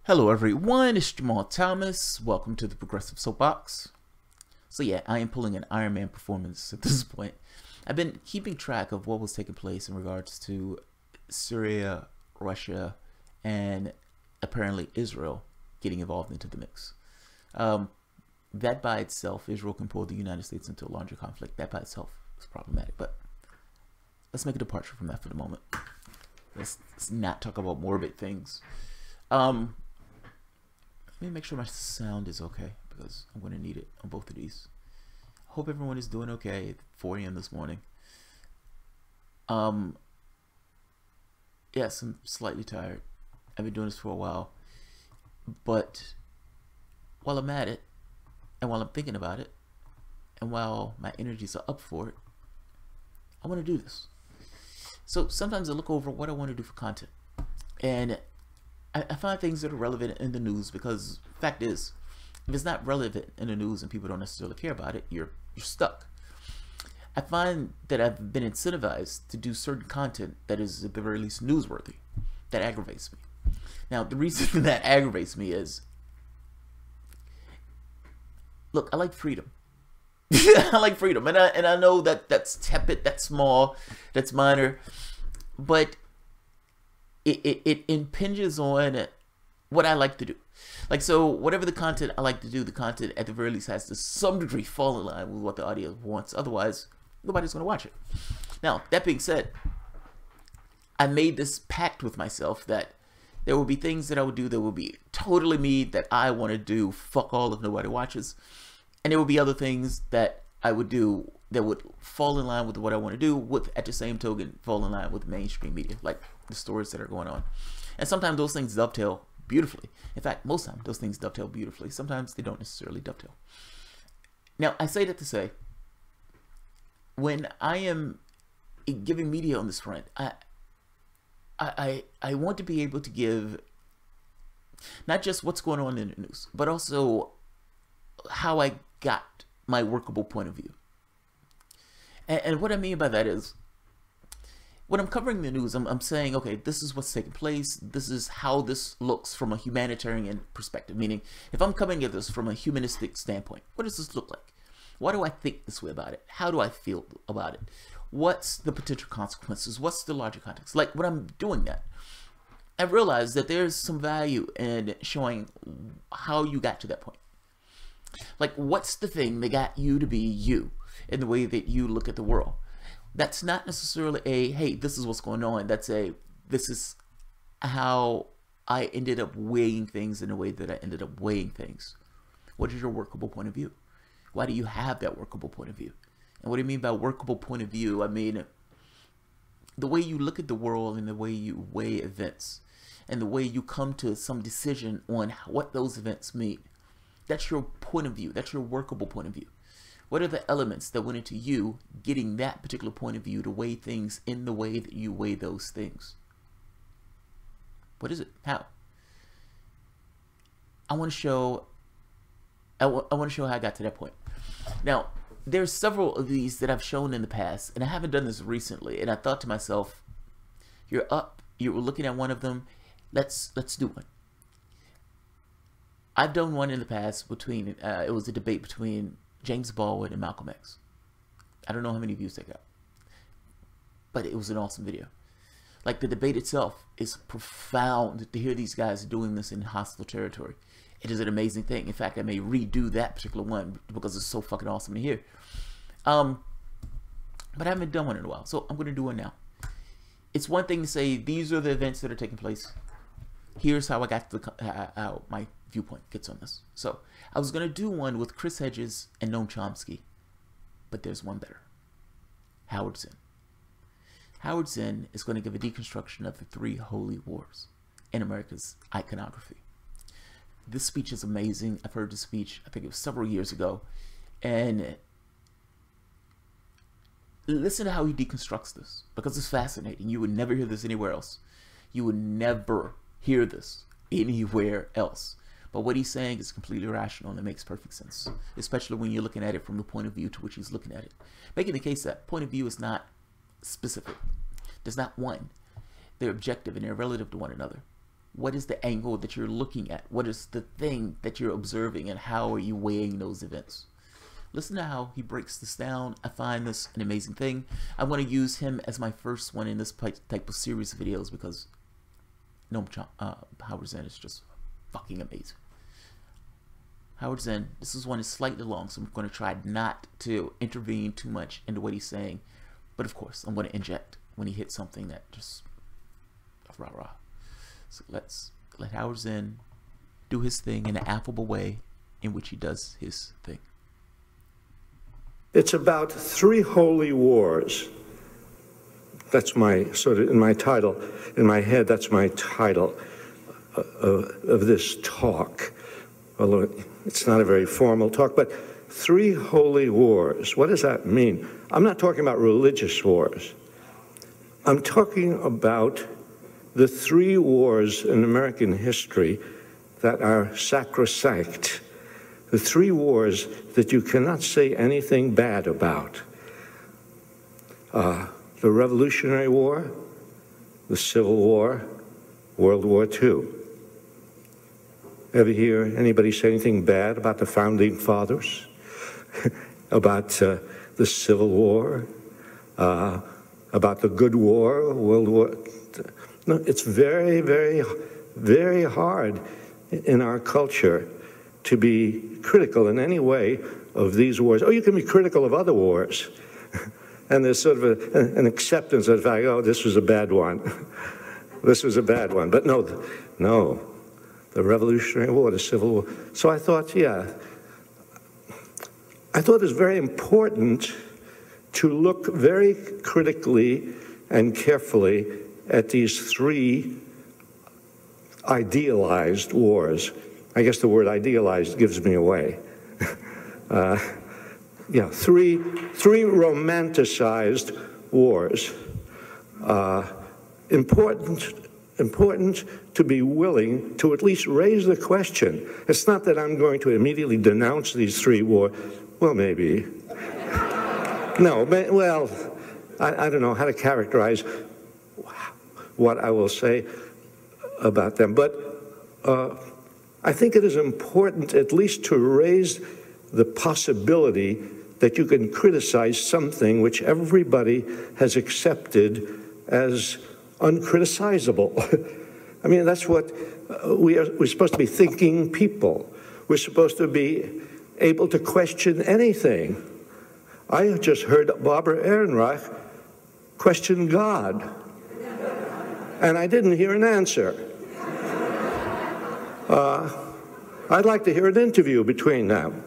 Hello everyone, it's Jamal Thomas. Welcome to the Progressive Soapbox. So yeah, I am pulling an Iron Man performance at this point. I've been keeping track of what was taking place in regards to Syria, Russia, and apparently Israel getting involved into the mix. That by itself, Israel can pull the United States into a larger conflict. That by itself is problematic, but let's make a departure from that for the moment. Let's not talk about morbid things. Let me make sure my sound is okay because I'm going to need it on both of these. Hope everyone is doing okay at 4 a.m. this morning. Yes, I'm slightly tired. I've been doing this for a while. But while I'm at it, and while I'm thinking about it, and while my energies are up for it, I want to do this. So sometimes I look over what I want to do for content. And I find things that are relevant in the news because the fact is, if it's not relevant in the news and people don't necessarily care about it, you're stuck. I find that I've been incentivized to do certain content that is at the very least newsworthy. That aggravates me. Now, the reason that aggravates me is, look, I like freedom. I like freedom, and I know that that's tepid, that's small, that's minor, but it impinges on what I like to do. Like, so whatever the content I like to do, the content at the very least has to some degree fall in line with what the audience wants. Otherwise, nobody's going to watch it. Now, that being said, I made this pact with myself that there will be things that I would do that will be totally me, that I want to do, fuck all if nobody watches. And there will be other things that I would do that would fall in line with what I want to do, with at the same token fall in line with mainstream media, like the stories that are going on. And sometimes those things dovetail beautifully. In fact, most times those things dovetail beautifully. Sometimes they don't necessarily dovetail. Now, I say that to say, when I am giving media on this front, I want to be able to give not just what's going on in the news, but also how I got my workable point of view. And what I mean by that is, when I'm covering the news, I'm saying, okay, this is what's taking place. This is how this looks from a humanitarian perspective. Meaning, if I'm coming at this from a humanistic standpoint, what does this look like? Why do I think this way about it? How do I feel about it? What's the potential consequences? What's the larger context? Like, when I'm doing that, I realize that there's some value in showing how you got to that point. Like, what's the thing that got you to be you in the way that you look at the world? That's not necessarily a, hey, this is what's going on. That's a, this is how I ended up weighing things in the way that I ended up weighing things. What is your workable point of view? Why do you have that workable point of view? And what do you mean by workable point of view? I mean, the way you look at the world and the way you weigh events and the way you come to some decision on what those events mean. That's your point of view. That's your workable point of view. What are the elements that went into you getting that particular point of view to weigh things in the way that you weigh those things? What is it? How? I want to show how I got to that point. Now, there's several of these that I've shown in the past, and I haven't done this recently, and I thought to myself, you're looking at one of them, let's do one. I've done one in the past between, it was a debate between James Baldwin and Malcolm X. I don't know how many views they got, but it was an awesome video. Like, the debate itself is profound to hear these guys doing this in hostile territory. It is an amazing thing. In fact, I may redo that particular one because it's so fucking awesome to hear. But I haven't done one in a while, so I'm going to do one now. It's one thing to say, these are the events that are taking place. Here's how I got to how my viewpoint gets on this. So I was going to do one with Chris Hedges and Noam Chomsky, but there's one better. Howard Zinn. Howard Zinn is going to give a deconstruction of the 3 holy wars in America's iconography. This speech is amazing. I've heard the speech, I think it was several years ago, and listen to how he deconstructs this, because it's fascinating. You would never hear this anywhere else. You would never hear this anywhere else. But what he's saying is completely rational and it makes perfect sense, especially when you're looking at it from the point of view to which he's looking at it. Making the case that point of view is not specific. There's not one. They're objective and they're relative to one another. what is the angle that you're looking at? What is the thing that you're observing, and how are you weighing those events? Listen to how he breaks this down. I find this an amazing thing. I want to use him as my first one in this type of series of videos because Howard Zinn is just fucking amazing. Howard Zinn, this one is slightly long, so I'm going to try not to intervene too much into what he's saying. But of course, I'm going to inject when he hits something that just rah-rah. So let's let Howard Zinn do his thing in an affable way in which he does his thing. It's about 3 holy wars. That's my sort of, in my title, in my head, that's my title of this talk. Although it's not a very formal talk, but 3 holy wars. What does that mean? I'm not talking about religious wars. I'm talking about the 3 wars in American history that are sacrosanct. The 3 wars that you cannot say anything bad about. The Revolutionary War, the Civil War, World War II. Ever hear anybody say anything bad about the Founding Fathers? About the Civil War? About the Good War, World War? No, it's very, very, very hard in our culture to be critical in any way of these wars. Oh, you can be critical of other wars. And there's sort of an acceptance of the fact, oh, this was a bad one. This was a bad one. But no, the Revolutionary War, the Civil War. So I thought, yeah, I thought it was very important to look very critically and carefully at these 3 idealized wars. I guess the word idealized gives me away. Yeah, 3 romanticized wars. Important to be willing to at least raise the question. It's not that I'm going to immediately denounce these 3 wars. Well, maybe. No, well, I don't know how to characterize what I will say about them. But I think it is important at least to raise the possibility that you can criticize something which everybody has accepted as uncriticizable. I mean, that's what we're supposed to be thinking people. We're supposed to be able to question anything. I just heard Barbara Ehrenreich question God, and I didn't hear an answer. I'd like to hear an interview between them,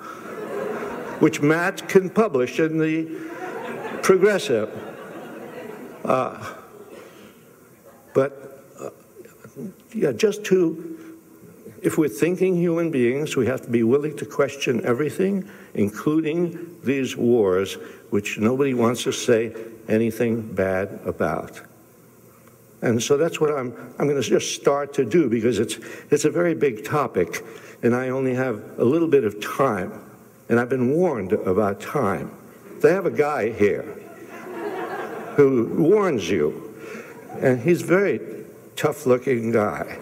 which Matt can publish in the Progressive. Yeah, if we're thinking human beings, we have to be willing to question everything, including these wars, which nobody wants to say anything bad about. And so that's what I'm going to just start to do, because it's a very big topic, and I only have a little bit of time, and I've been warned about time. They have a guy here who warns you, and he's a very tough-looking guy.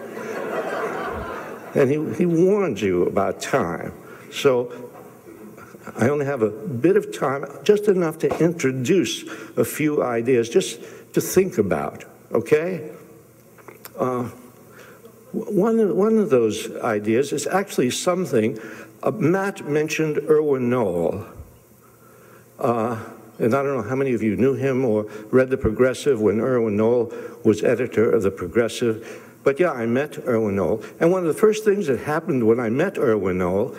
And he warns you about time. So I only have a bit of time, just enough to introduce a few ideas, just to think about, okay? One of those ideas is actually something, Matt mentioned Erwin Noel. And I don't know how many of you knew him or read The Progressive when Erwin Noel was editor of The Progressive. But yeah, I met Erwin Noel. And one of the first things that happened when I met Erwin Noel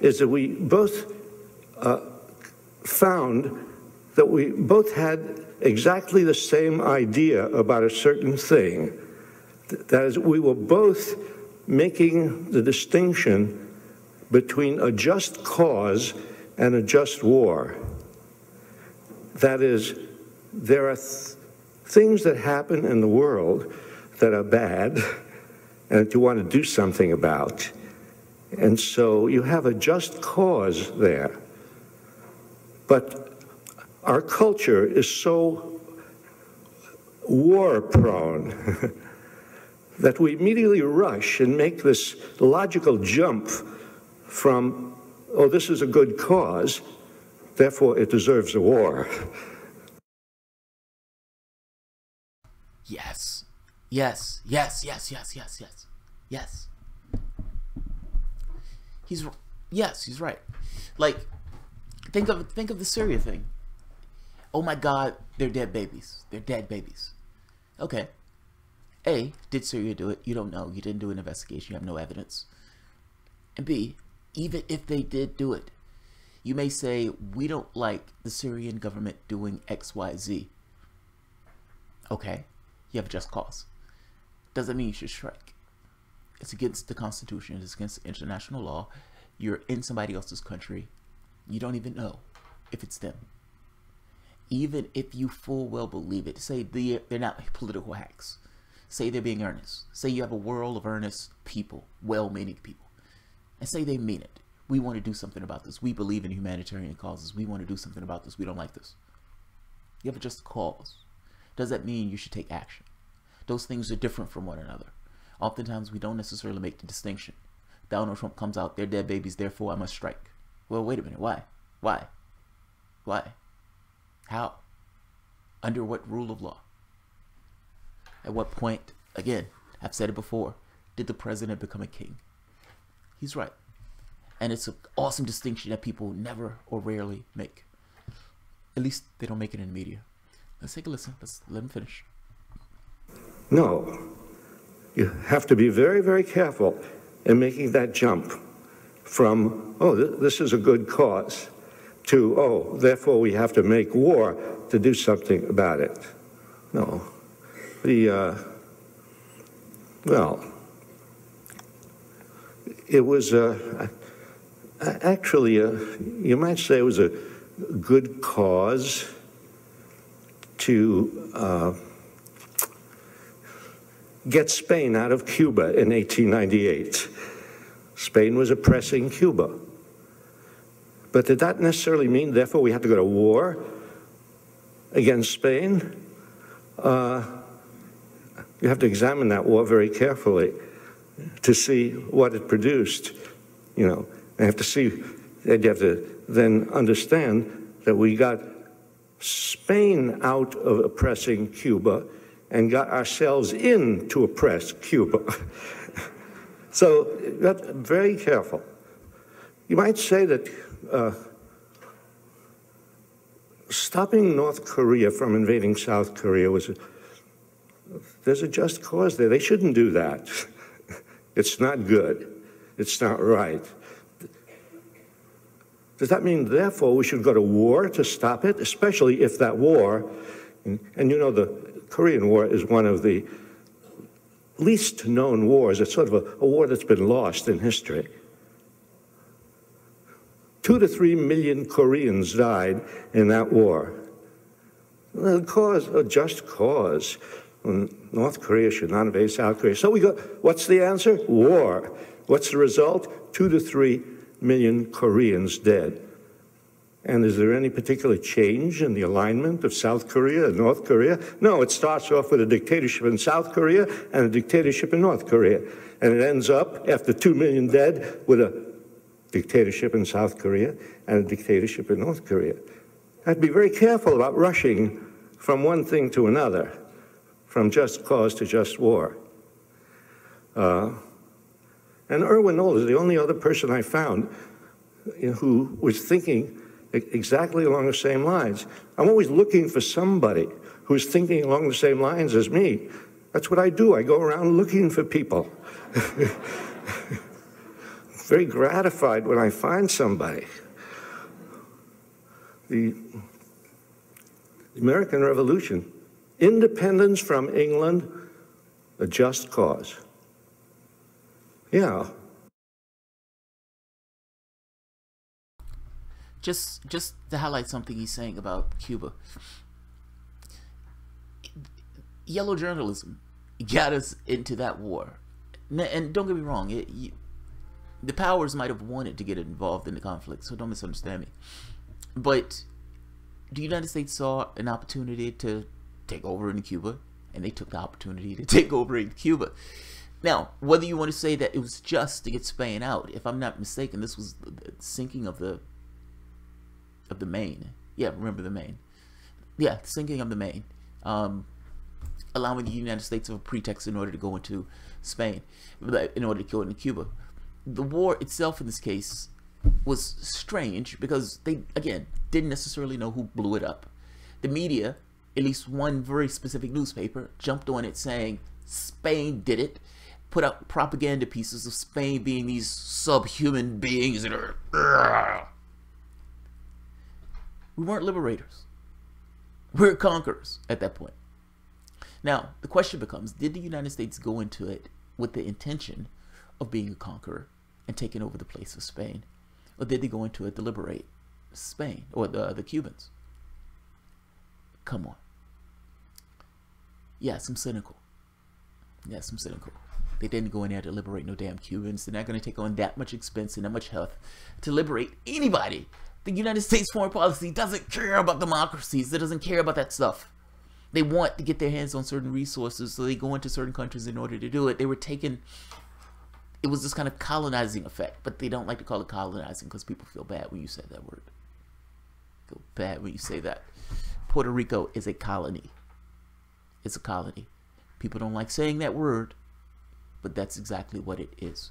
is that we both found that we both had exactly the same idea about a certain thing. That is, we were both making the distinction between a just cause and a just war. That is, there are things that happen in the world that are bad and that you want to do something about. And so you have a just cause there. But our culture is so war-prone that we immediately rush and make this logical jump from, oh, this is a good cause, therefore it deserves a war. Yes. Yes. Yes. Yes. Yes. Yes. Yes. Yes. He's right. Like, think of the Syria thing. Oh my God, they're dead babies. They're dead babies. Okay. A, did Syria do it? You don't know. You didn't do an investigation. You have no evidence. And B, even if they did do it, you may say, we don't like the Syrian government doing X, Y, Z. Okay. You have a just cause. Doesn't mean you should strike. It's against the Constitution. It's against international law. You're in somebody else's country. You don't even know if it's them. Even if you full well believe it. Say they're not political hacks. Say they're being earnest. Say you have a world of earnest people, well-meaning people. And say they mean it. We want to do something about this. We believe in humanitarian causes. We want to do something about this. We don't like this. You have a just cause. Does that mean you should take action? Those things are different from one another. Oftentimes, we don't necessarily make the distinction. Donald Trump comes out, they're dead babies, therefore I must strike. Well, wait a minute. Why? Why? Why? How? Under what rule of law? At what point, again, I've said it before, did the president become a king? He's right. And it's an awesome distinction that people never or rarely make. At least they don't make it in the media. Let's take a listen. Let's let him finish. No. You have to be very, very careful in making that jump from, oh, this is a good cause, to, oh, therefore we have to make war to do something about it. No. Well, it was actually, you might say it was a good cause to get Spain out of Cuba in 1898. Spain was oppressing Cuba. But did that necessarily mean, therefore, we had to go to war against Spain? You have to examine that war very carefully to see what it produced. You know, you have to see, and you have to then understand that we got Spain out of oppressing Cuba and got ourselves in to oppress Cuba. So you have to be very careful. You might say that stopping North Korea from invading South Korea there's a just cause there. They shouldn't do that. It's not good. It's not right. Does that mean, therefore, we should go to war to stop it? Especially if that war, and you know the Korean War is one of the least known wars. It's sort of a war that's been lost in history. 2 to 3 million Koreans died in that war. A just cause. North Korea should not invade South Korea. So we go, what's the answer? War. What's the result? 2 to 3 million Koreans dead. And is there any particular change in the alignment of South Korea and North Korea? No, it starts off with a dictatorship in South Korea and a dictatorship in North Korea. And it ends up, after 2 million dead, with a dictatorship in South Korea and a dictatorship in North Korea. I'd be very careful about rushing from one thing to another, from just cause to just war. And Erwin Knoll is the only other person I found who was thinking exactly along the same lines. I'm always looking for somebody who's thinking along the same lines as me. That's what I do. I go around looking for people. Very gratified when I find somebody. The American Revolution, independence from England, a just cause. Yeah. Just to highlight something he's saying about Cuba. Yellow journalism got us into that war. And don't get me wrong, the powers might have wanted to get involved in the conflict, so don't misunderstand me. But the United States saw an opportunity to take over in Cuba, and they took the opportunity to take over in Cuba. Now, whether you want to say that it was just to get Spain out, if I'm not mistaken, this was the sinking of the Maine. Yeah, remember the Maine. Yeah, sinking of the Maine. Allowing the United States of a pretext in order to go into Spain, in order to go into Cuba. The war itself in this case was strange because they, again, didn't necessarily know who blew it up. The media, at least one very specific newspaper, jumped on it saying Spain did it, put out propaganda pieces of Spain being these subhuman beings that are... We weren't liberators. We were conquerors at that point. Now, the question becomes, did the United States go into it with the intention of being a conqueror and taking over the place of Spain? Or did they go into it to liberate Spain or the Cubans? Come on. Yes, I'm cynical. Yes, I'm cynical. They didn't go in there to liberate no damn Cubans. They're not going to take on that much expense and that much health to liberate anybody. The United States foreign policy doesn't care about democracies. It doesn't care about that stuff. They want to get their hands on certain resources, so they go into certain countries in order to do it. They were taken... It was this kind of colonizing effect, but they don't like to call it colonizing because people feel bad when you say that word. Feel bad when you say that. Puerto Rico is a colony. It's a colony. People don't like saying that word, but that's exactly what it is.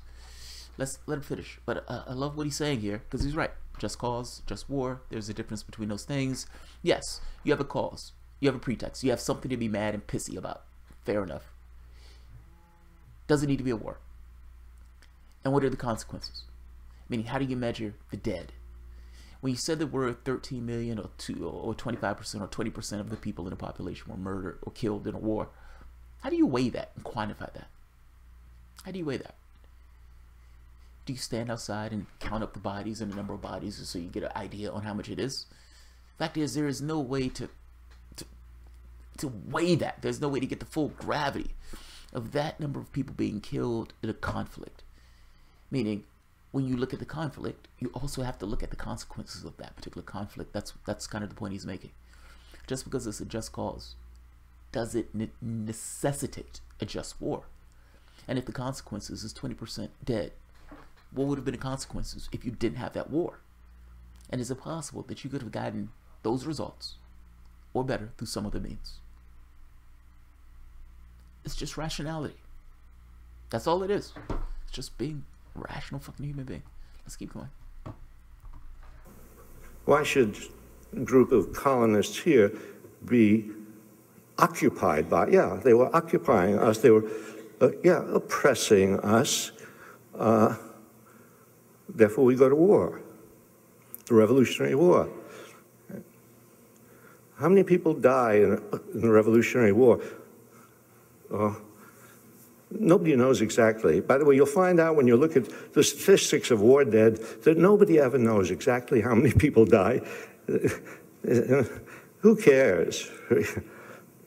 Let's let him finish. But I love what he's saying here because he's right. Just cause, just war. There's a difference between those things. Yes, you have a cause. You have a pretext. You have something to be mad and pissy about. Fair enough. Doesn't need to be a war. And what are the consequences? Meaning, how do you measure the dead? When you said that we're 13 million or 25% or 20% of the people in the population were murdered or killed in a war, how do you weigh that and quantify that? How do you weigh that? Do you stand outside and count up the bodies and the number of bodies so you get an idea on how much it is? Fact is, there is no way to weigh that. There's no way to get the full gravity of that number of people being killed in a conflict. Meaning, when you look at the conflict, you also have to look at the consequences of that particular conflict. That's kind of the point he's making. Just because it's a just cause, does it necessitate a just war? And if the consequences is 20% dead, what would have been the consequences if you didn't have that war? And is it possible that you could have gotten those results, or better, through some other means? It's just rationality. That's all it is. It's just being a rational fucking human being. Let's keep going. Why should a group of colonists here be occupied by, they were occupying us, they were, oppressing us, therefore we go to war, the Revolutionary War. How many people die in the Revolutionary War? Nobody knows exactly. By the way, you'll find out when you look at the statistics of war dead that nobody ever knows exactly how many people die. Who cares?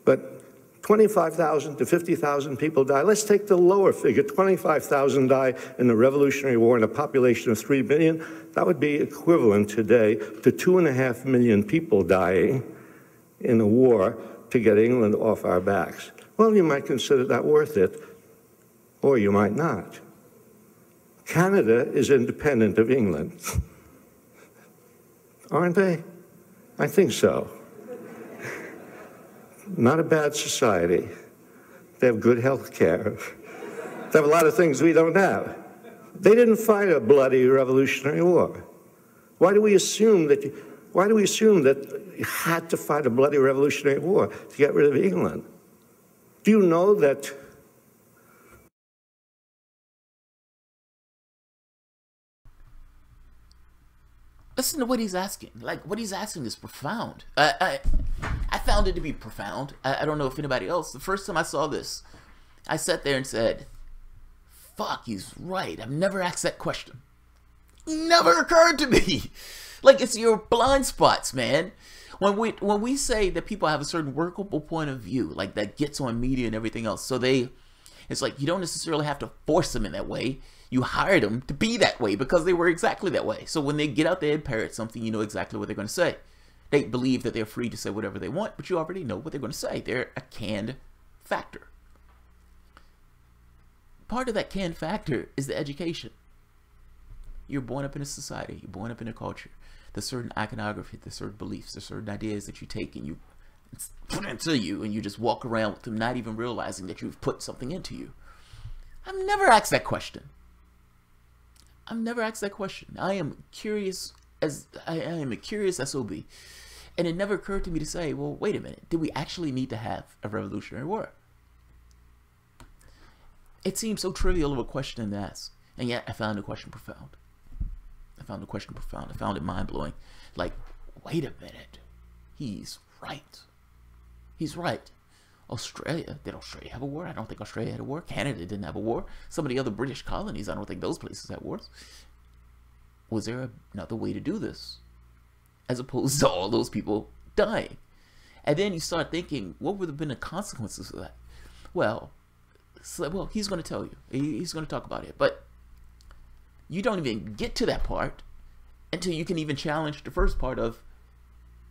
But 25,000 to 50,000 people die. Let's take the lower figure. 25,000 die in the Revolutionary War in a population of 3 million. That would be equivalent today to 2.5 million people dying in a war to get England off our backs. Well, you might consider that worth it, or you might not. Canada is independent of England. Aren't they? I think so. Not a bad society. They have good health care. They have a lot of things we don't have. They didn't fight a bloody Revolutionary War. Why do we assume that you had to fight a bloody Revolutionary War to get rid of England? Do you know that listen to what he's asking. Like, what he's asking is profound. I found it to be profound. I don't know if anybody else. The first time I saw this, I sat there and said, fuck, he's right. I've never asked that question. Never occurred to me. Like, it's your blind spots, man. When we say that people have a certain workable point of view, like that gets on media and everything else, so it's like you don't necessarily have to force them in that way. You hired them to be that way because they were exactly that way. So when they get out there and parrot something, you know exactly what they're going to say. They believe that they're free to say whatever they want, but you already know what they're going to say. They're a canned factor. part of that can factor is the education. You're born up in a society, you're born up in a culture. There's certain iconography, there's certain beliefs, there's certain ideas that you take and you put into you, and you just walk around with them not even realizing that you've put something into you. I've never asked that question. I've never asked that question. I am curious as I am a curious SOB. And it never occurred to me to say, well, wait a minute, did we actually need to have a revolutionary war? It seems so trivial of a question to ask, and yet I found the question profound. I found the question profound. I found it mind-blowing. Like, wait a minute, he's right. He's right. Australia, did Australia have a war? I don't think Australia had a war. Canada didn't have a war. Some of the other British colonies, I don't think those places had wars. Was there another way to do this? As opposed to all those people dying. And then you start thinking, what would have been the consequences of that? Well, he's going to tell you. He's going to talk about it. But you don't even get to that part until you can even challenge the first part of,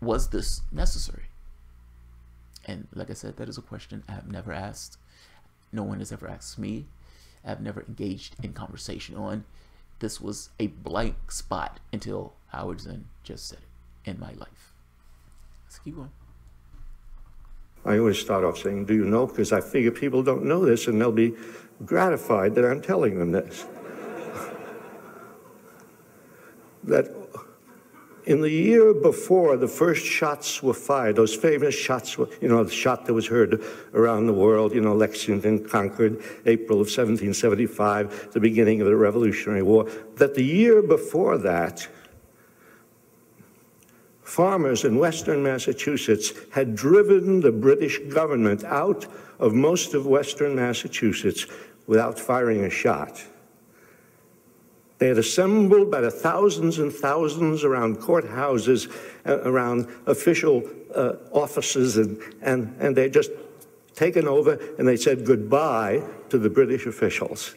was this necessary? And like I said, that is a question I have never asked. No one has ever asked me. I've never engaged in conversation on. This was a blank spot until Howard Zinn just said it in my life. Let's keep going. I always start off saying, do you know? Because I figure people don't know this and they'll be gratified that I'm telling them this. That in the year before the first shots were fired, those famous shots were, the shot that was heard around the world, Lexington, Concord, April of 1775, the beginning of the Revolutionary War, that the year before that, farmers in western Massachusetts had driven the British government out of most of western Massachusetts without firing a shot. They had assembled by the thousands and thousands around courthouses, around official offices, and they just taken over, and they said goodbye to the British officials.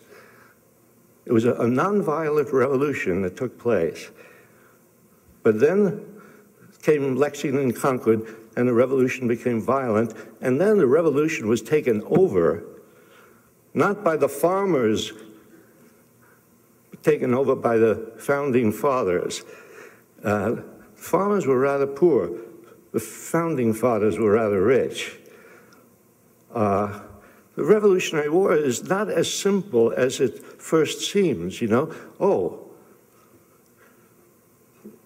It was a nonviolent revolution that took place. But then came Lexington and Concord, and the revolution became violent, and then the revolution was taken over, not by the farmers, taken over by the founding fathers. Farmers were rather poor. The founding fathers were rather rich. The Revolutionary War is not as simple as it first seems, Oh,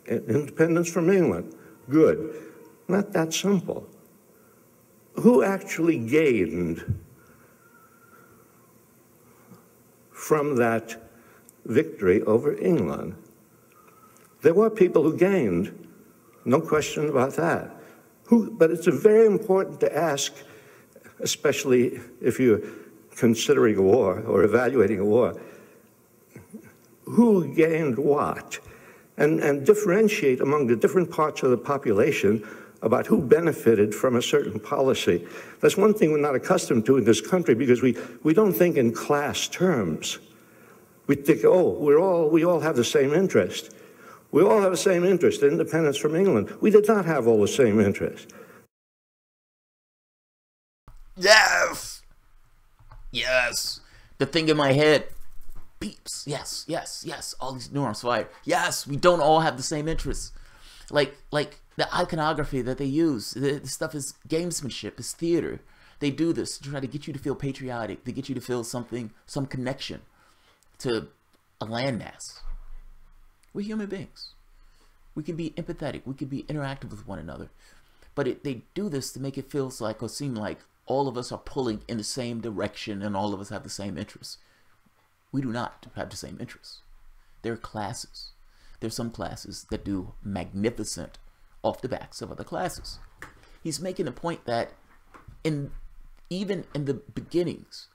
independence from England, good. Not that simple. Who actually gained from that victory over England? There were people who gained, no question about that. But it's very important to ask, especially if you're considering a war or evaluating a war, who gained what? And differentiate among the different parts of the population about who benefited from a certain policy. That's one thing we're not accustomed to in this country, because we don't think in class terms. We think, oh, we all have the same interest. We all have the same interest, independence from England. We did not have all the same interest. Yes! Yes! The thing in my head beeps. Yes, yes, yes. All these neurons fired. Yes, we don't all have the same interests. Like the iconography that they use. The stuff is gamesmanship, is theater. They do this to try to get you to feel patriotic, to get you to feel something, some connection to a landmass. We're human beings. We can be empathetic. We can be interactive with one another. But they do this to make it feel like, or seem like, all of us are pulling in the same direction and all of us have the same interests. We do not have the same interests. There are classes. There's some classes that do magnificent off the backs of other classes. He's making the point that even in the beginnings,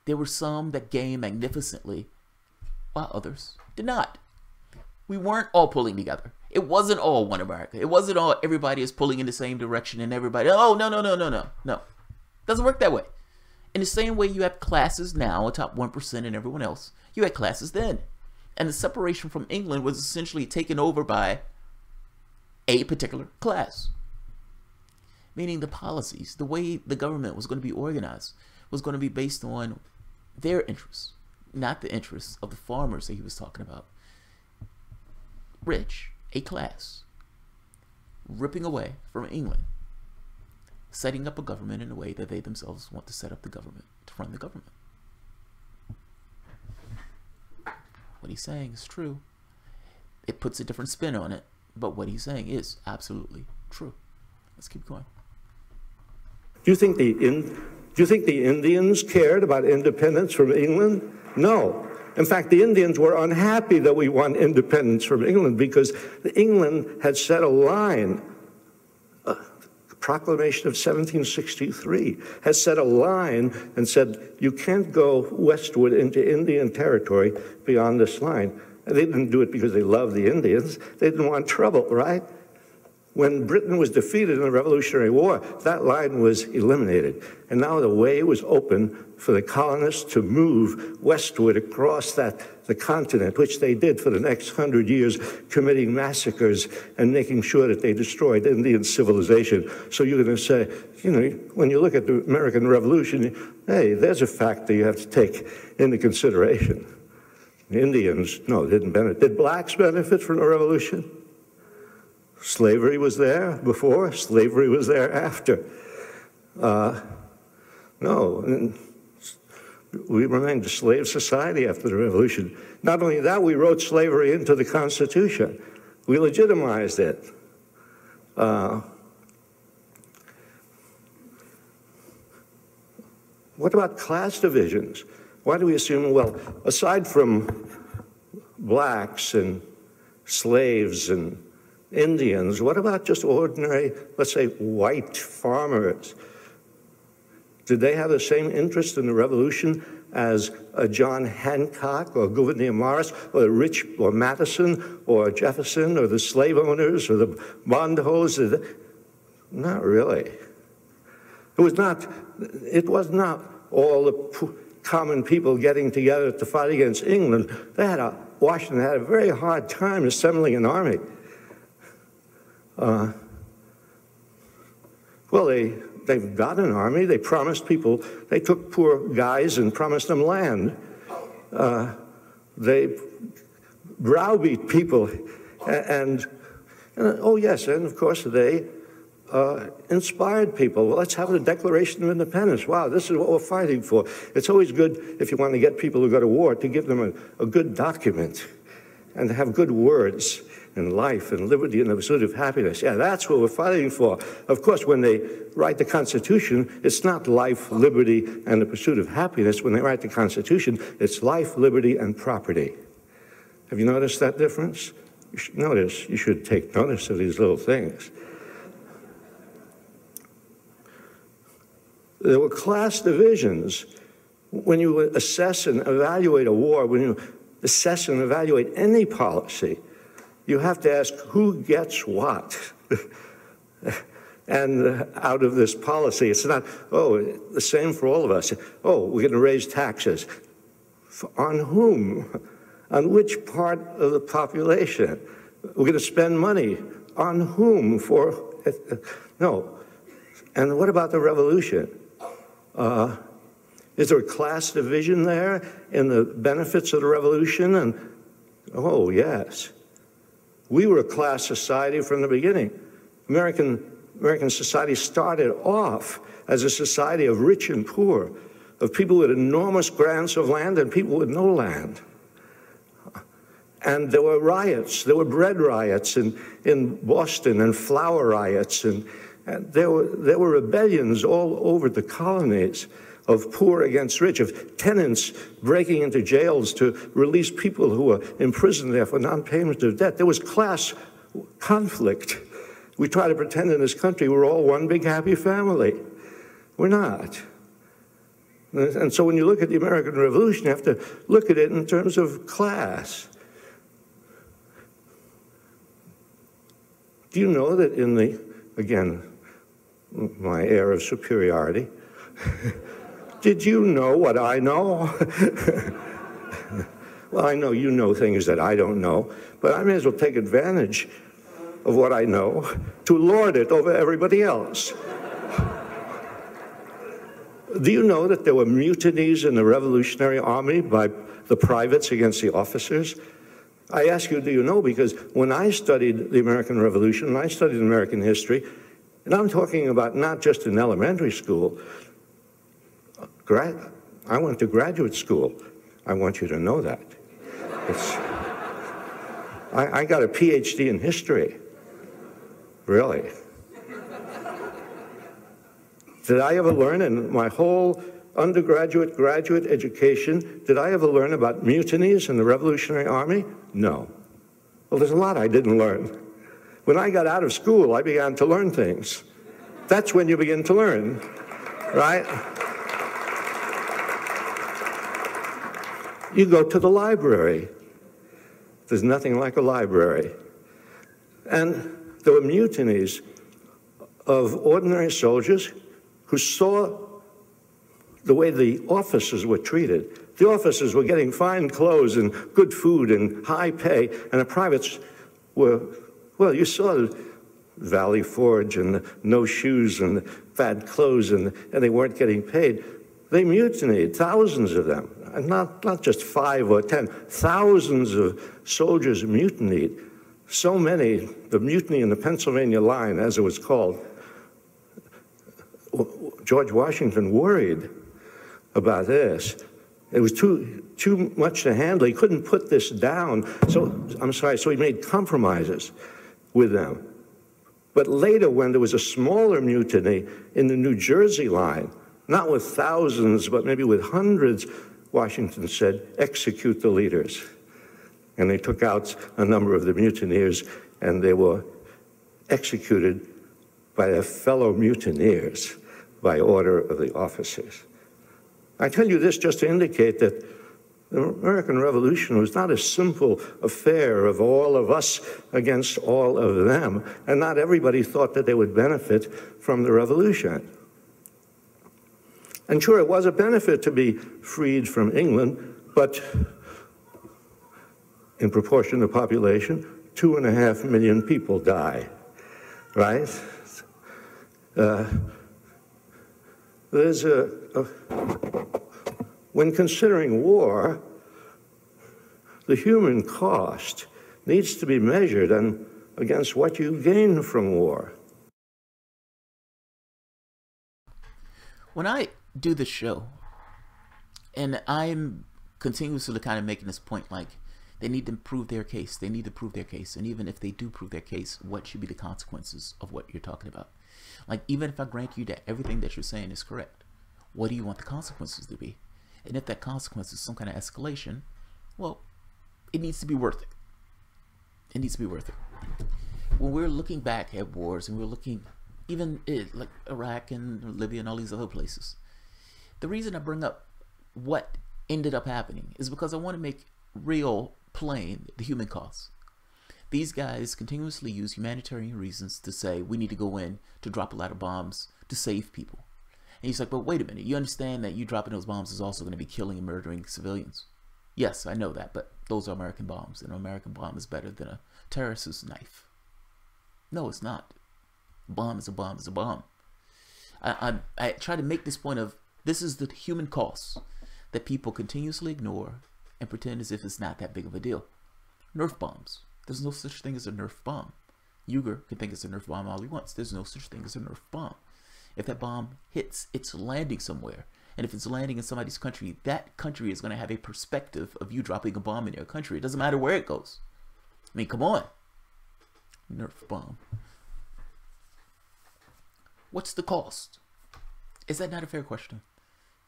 there were some that gained magnificently while others did not. We weren't all pulling together. It wasn't all one America. It wasn't all everybody is pulling in the same direction and everybody, oh, no. Doesn't work that way. In the same way you have classes now, a top 1% and everyone else, you had classes then. And the separation from England was essentially taken over by a particular class. Meaning the policies, the way the government was going to be organized was going to be based on their interests, not the interests of the farmers that he was talking about. Rich, a class, ripping away from England, setting up a government in a way that they themselves want to set up the government, to run the government. What he's saying is true. It puts a different spin on it, but what he's saying is absolutely true. Let's keep going. Do you think the Indians cared about independence from England? No. In fact, the Indians were unhappy that we won independence from England because England had set a line. The Proclamation of 1763 has set a line and said, you can't go westward into Indian territory beyond this line. And they didn't do it because they loved the Indians. They didn't want trouble, right? When Britain was defeated in the Revolutionary War, that line was eliminated. And now the way was open for the colonists to move westward across the continent, which they did for the next 100 years, committing massacres and making sure that they destroyed Indian civilization. So you're going to say, you know, when you look at the American Revolution, hey, there's a factor you have to take into consideration. The Indians, no, didn't benefit. Did blacks benefit from the Revolution? Slavery was there before, slavery was there after. No, we remained a slave society after the Revolution. Not only that, we wrote slavery into the Constitution. We legitimized it. What about class divisions? Why do we assume, well, aside from blacks and slaves and Indians, what about just ordinary, let's say, white farmers? Did they have the same interest in the Revolution as John Hancock or Gouverneur Morris or Rich or Madison or Jefferson or the slave owners or the bondholders? Not really. It was not all the common people getting together to fight against England. Washington had a very hard time assembling an army. Well, they've got an army. They promised people. They took poor guys and promised them land. They browbeat people, and oh yes, and of course they inspired people. Well, let's have the Declaration of Independence. Wow, this is what we're fighting for. It's always good if you want to get people who go to war to give them a good document and to have good words in life and liberty and the pursuit of happiness. Yeah, that's what we're fighting for. Of course, when they write the Constitution, it's not life, liberty, and the pursuit of happiness. When they write the Constitution, it's life, liberty, and property. Have you noticed that difference? You should take notice of these little things. There were class divisions. When you assess and evaluate a war, when you assess and evaluate any policy, you have to ask who gets what. And out of this policy, it's not, oh, the same for all of us. Oh, we're going to raise taxes. On whom? On which part of the population? We're going to spend money. On whom? For? No. And what about the revolution? Is there a class division there in the benefits of the revolution? And oh, yes. We were a class society from the beginning. American society started off as a society of rich and poor, of people with enormous grants of land and people with no land. And there were riots. There were bread riots in Boston and flour riots. And there were rebellions all over the colonies of poor against rich, of tenants breaking into jails to release people who were imprisoned there for non-payment of debt. There was class conflict. We try to pretend in this country we're all one big happy family. We're not. And so when you look at the American Revolution, you have to look at it in terms of class. Do you know that in the, again, my air of superiority, did you know what I know? Well, I know you know things that I don't know, but I may as well take advantage of what I know to lord it over everybody else. Do you know that there were mutinies in the Revolutionary Army by the privates against the officers? I ask you, do you know? Because when I studied the American Revolution, and I studied American history, and I'm talking about not just in elementary school, I went to graduate school. I want you to know that. I got a PhD in history. Really. Did I ever learn in my whole undergraduate, graduate education, did I ever learn about mutinies in the Revolutionary Army? No. Well, there's a lot I didn't learn. When I got out of school, I began to learn things. That's when you begin to learn, right? You go to the library. There's nothing like a library. And there were mutinies of ordinary soldiers who saw the way the officers were treated. The officers were getting fine clothes and good food and high pay, and the privates were, well, you saw Valley Forge and no shoes and bad clothes, and they weren't getting paid. They mutinied, thousands of them, and not just 5 or 10, thousands of soldiers mutinied. So many, the mutiny in the Pennsylvania line, as it was called, George Washington worried about this. It was too much to handle. He couldn't put this down. So he made compromises with them. But later, when there was a smaller mutiny in the New Jersey line, not with thousands, but maybe with hundreds, Washington said, execute the leaders. And they took out a number of the mutineers, and they were executed by their fellow mutineers by order of the officers. I tell you this just to indicate that the American Revolution was not a simple affair of all of us against all of them, and not everybody thought that they would benefit from the revolution. And sure, it was a benefit to be freed from England, but in proportion to population, 2.5 million people die, right? When considering war, the human cost needs to be measured against what you gain from war. When I do the show, and I'm continuously kind of making this point, like, they need to prove their case. They need to prove their case. And even if they do prove their case, what should be the consequences of what you're talking about? Like, even if I grant you that everything that you're saying is correct, what do you want the consequences to be? And if that consequence is some kind of escalation, well, it needs to be worth it. It needs to be worth it. When we're looking back at wars, and we're looking even like Iraq and Libya and all these other places, the reason I bring up what ended up happening is because I want to make real plain the human cost. These guys continuously use humanitarian reasons to say we need to go in to drop a lot of bombs to save people. And he's like, but wait a minute, you understand that you dropping those bombs is also going to be killing and murdering civilians? Yes, I know that, but those are American bombs, and an American bomb is better than a terrorist's knife. No, it's not. A bomb is a bomb is a bomb. I try to make this point of, this is the human cost that people continuously ignore and pretend as if it's not that big of a deal. Nerf bombs. There's no such thing as a Nerf bomb. Uyghur can think it's a Nerf bomb all he wants. There's no such thing as a Nerf bomb. If that bomb hits, it's landing somewhere. And if it's landing in somebody's country, that country is going to have a perspective of you dropping a bomb in their country. It doesn't matter where it goes. I mean, come on. Nerf bomb. What's the cost? Is that not a fair question?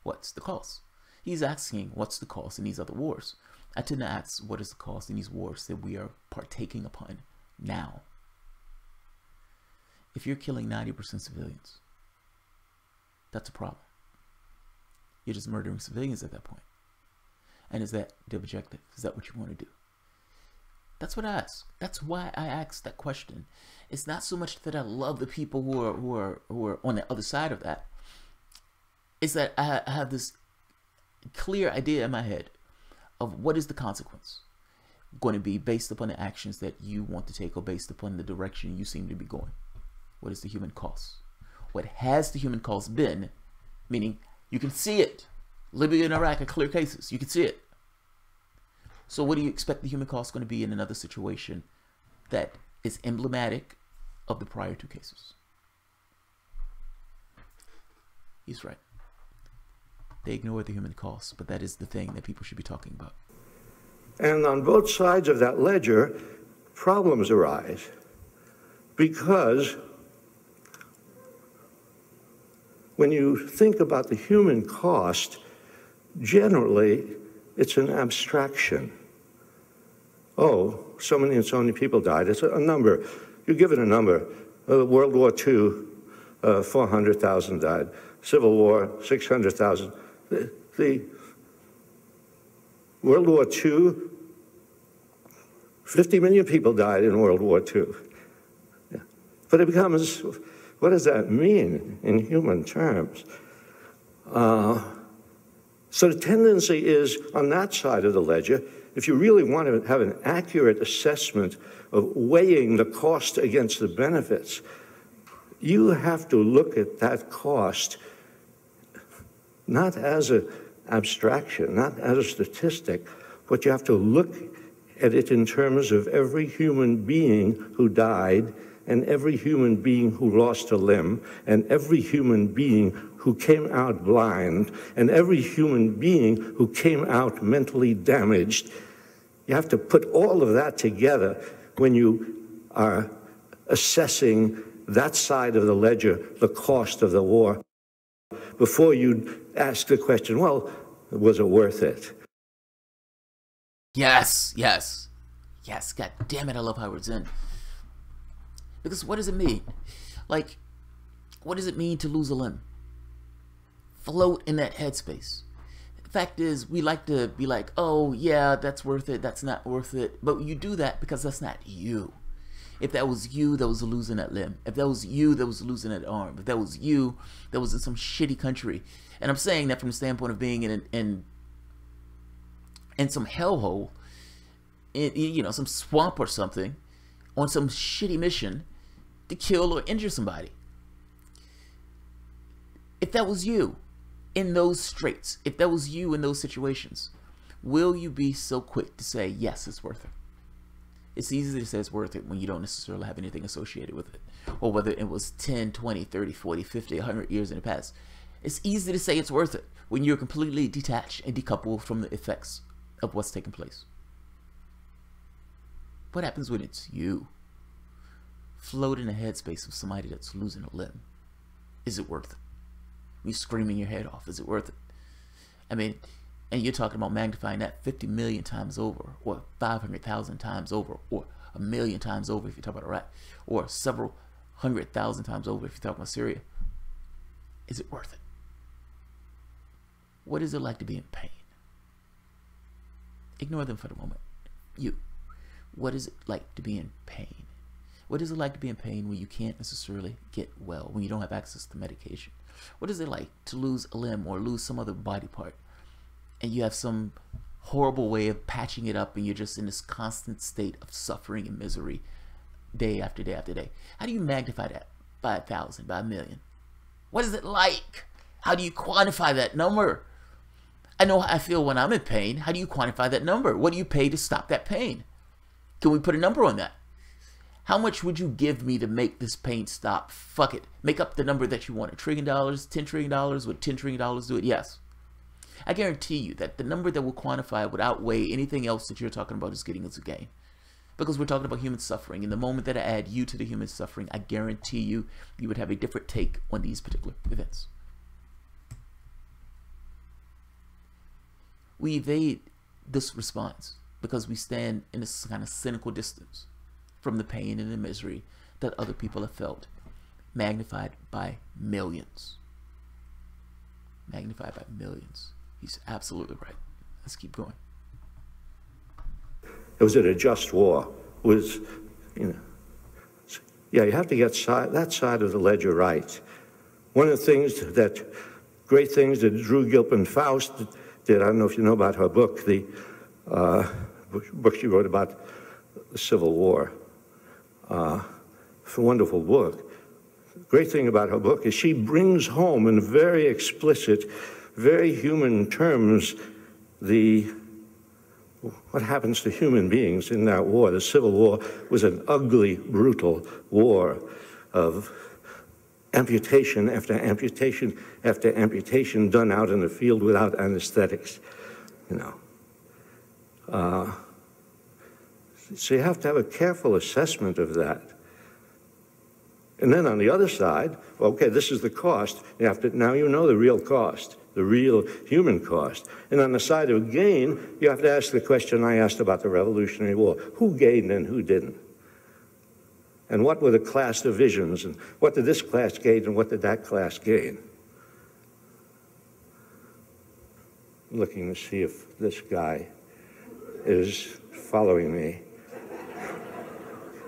What's the cost? He's asking, what's the cost in these other wars? I tend to ask, what is the cost in these wars that we are partaking upon now? If you're killing 90% civilians, that's a problem. You're just murdering civilians at that point. And is that the objective? Is that what you want to do? That's what I ask. That's why I asked that question. It's not so much that I love the people who are on the other side of that. It's that I have this clear idea in my head of what is the consequence going to be based upon the actions that you want to take, or based upon the direction you seem to be going. What is the human cost? What has the human cost been? Meaning, You can see it. Libya and Iraq are clear cases. You can see it. So what do you expect the human cost going to be in another situation that is emblematic of the prior two cases? He's right. They ignore the human cost, but that is the thing that people should be talking about. And on both sides of that ledger, problems arise because when you think about the human cost, generally it's an abstraction. Oh, so many and so many people died. It's a number. You give it a number. World War II, 400,000 died. Civil War, 600,000. The World War II, 50 million people died in World War II. Yeah. But it becomes, what does that mean in human terms? So the tendency is on that side of the ledger, if you really want to have an accurate assessment of weighing the cost against the benefits, you have to look at that cost not as an abstraction, not as a statistic, but you have to look at it in terms of every human being who died and every human being who lost a limb and every human being who came out blind and every human being who came out mentally damaged. You have to put all of that together when you are assessing that side of the ledger, the cost of the war, before you ask the question, well, was it worth it? Yes, yes, yes. God damn it, I love Howard Zinn. Because what does it mean? Like, what does it mean to lose a limb? Float in that headspace. The fact is, we like to be like, oh, yeah, that's worth it, that's not worth it. But you do that because that's not you. If that was you that was losing that limb, if that was you that was losing that arm, if that was you that was in some shitty country, and I'm saying that from the standpoint of being in some hellhole, in some swamp or something, on some shitty mission to kill or injure somebody. If that was you in those straits, if that was you in those situations, will you be so quick to say, yes, it's worth it? It's easy to say it's worth it when you don't necessarily have anything associated with it. Or whether it was 10, 20, 30, 40, 50, 100 years in the past. It's easy to say it's worth it when you're completely detached and decoupled from the effects of what's taking place. What happens when it's you? Float in the headspace of somebody that's losing a limb. Is it worth it? You screaming your head off. Is it worth it? I mean, and you're talking about magnifying that 50 million times over, or 500,000 times over, or 1 million times over if you talk about Iraq, or several 100,000 times over if you talk about Syria. Is it worth it? What is it like to be in pain? Ignore them for the moment. You. What is it like to be in pain? What is it like to be in pain when you can't necessarily get well, when you don't have access to medication? What is it like to lose a limb or lose some other body part, and you have some horrible way of patching it up and you're just in this constant state of suffering and misery day after day after day? How do you magnify that by 1,000, by 1,000,000? What is it like? How do you quantify that number? I know how I feel when I'm in pain. How do you quantify that number? What do you pay to stop that pain? Can we put a number on that? How much would you give me to make this pain stop? Fuck it. Make up the number that you want. $1 trillion, $10 trillion, would $10 trillion do it? Yes. I guarantee you that the number that will quantify it would outweigh anything else that you're talking about is getting us a gain. Because we're talking about human suffering. And the moment that I add you to the human suffering, I guarantee you, you would have a different take on these particular events. We evade this response because we stand in this kind of cynical distance from the pain and the misery that other people have felt, magnified by millions. Magnified by millions. He's absolutely right. Let's keep going. Was it a just war? Was, yeah, you have to get that side of the ledger right. One of the things great things that Drew Gilpin Faust did, I don't know if you know about her book, the book she wrote about the Civil War. It's a wonderful book. great thing about her book is she brings home in very explicit, very human terms what happens to human beings in that war. The Civil War was an ugly, brutal war of amputation after amputation after amputation done out in the field without anesthetics, you know. So you have to have a careful assessment of that. And then on the other side, okay, this is the cost. Now you know the real cost, the real human cost. And on the side of gain, you have to ask the question I asked about the Revolutionary War. Who gained and who didn't? And what were the class divisions? And what did this class gain and what did that class gain? I'm looking to see if this guy is following me.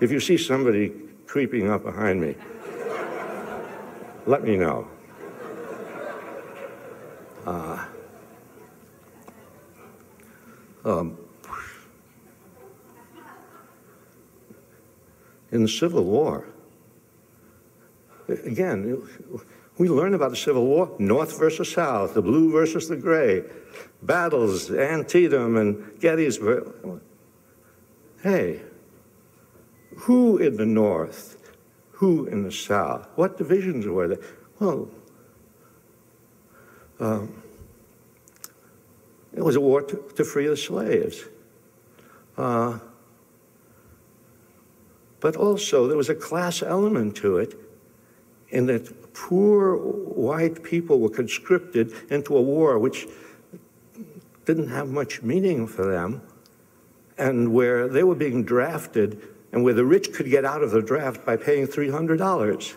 If you see somebody creeping up behind me, let me know. In the Civil War, again, we learn about the Civil War, North versus South, the blue versus the gray, battles, Antietam and Gettysburg. Hey, who in the North, who in the South? What divisions were there? Well, it was a war to free the slaves. But also there was a class element to it in that poor white people were conscripted into a war which didn't have much meaning for them, and where they were being drafted and where the rich could get out of the draft by paying $300.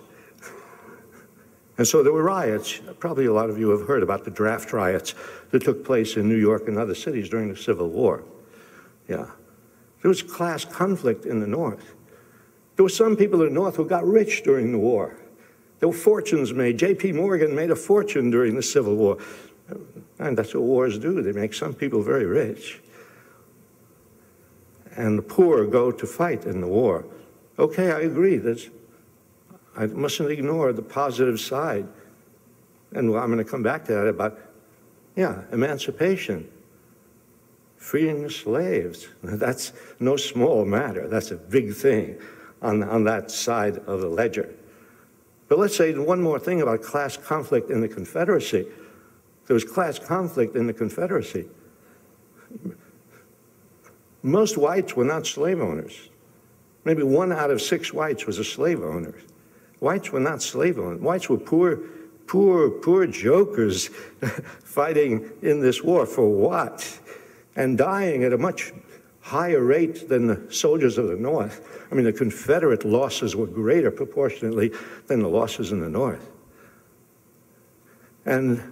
And so there were riots. Probably a lot of you have heard about the draft riots that took place in New York and other cities during the Civil War. Yeah. There was class conflict in the North. There were some people in the North who got rich during the war. There were fortunes made. J.P. Morgan made a fortune during the Civil War. And that's what wars do. They make some people very rich. And the poor go to fight in the war. Okay, I agree. I mustn't ignore the positive side. And I'm going to come back to that about, yeah, emancipation, freeing the slaves. That's no small matter. That's a big thing on that side of the ledger. But let's say one more thing about class conflict in the Confederacy. There was class conflict in the Confederacy. Most whites were not slave owners. Maybe 1 out of 6 whites was a slave owner. Whites were not slave owners. Whites were poor jokers fighting in this war for what? And dying at a much higher rate than the soldiers of the North. I mean, the Confederate losses were greater proportionately than the losses in the North. And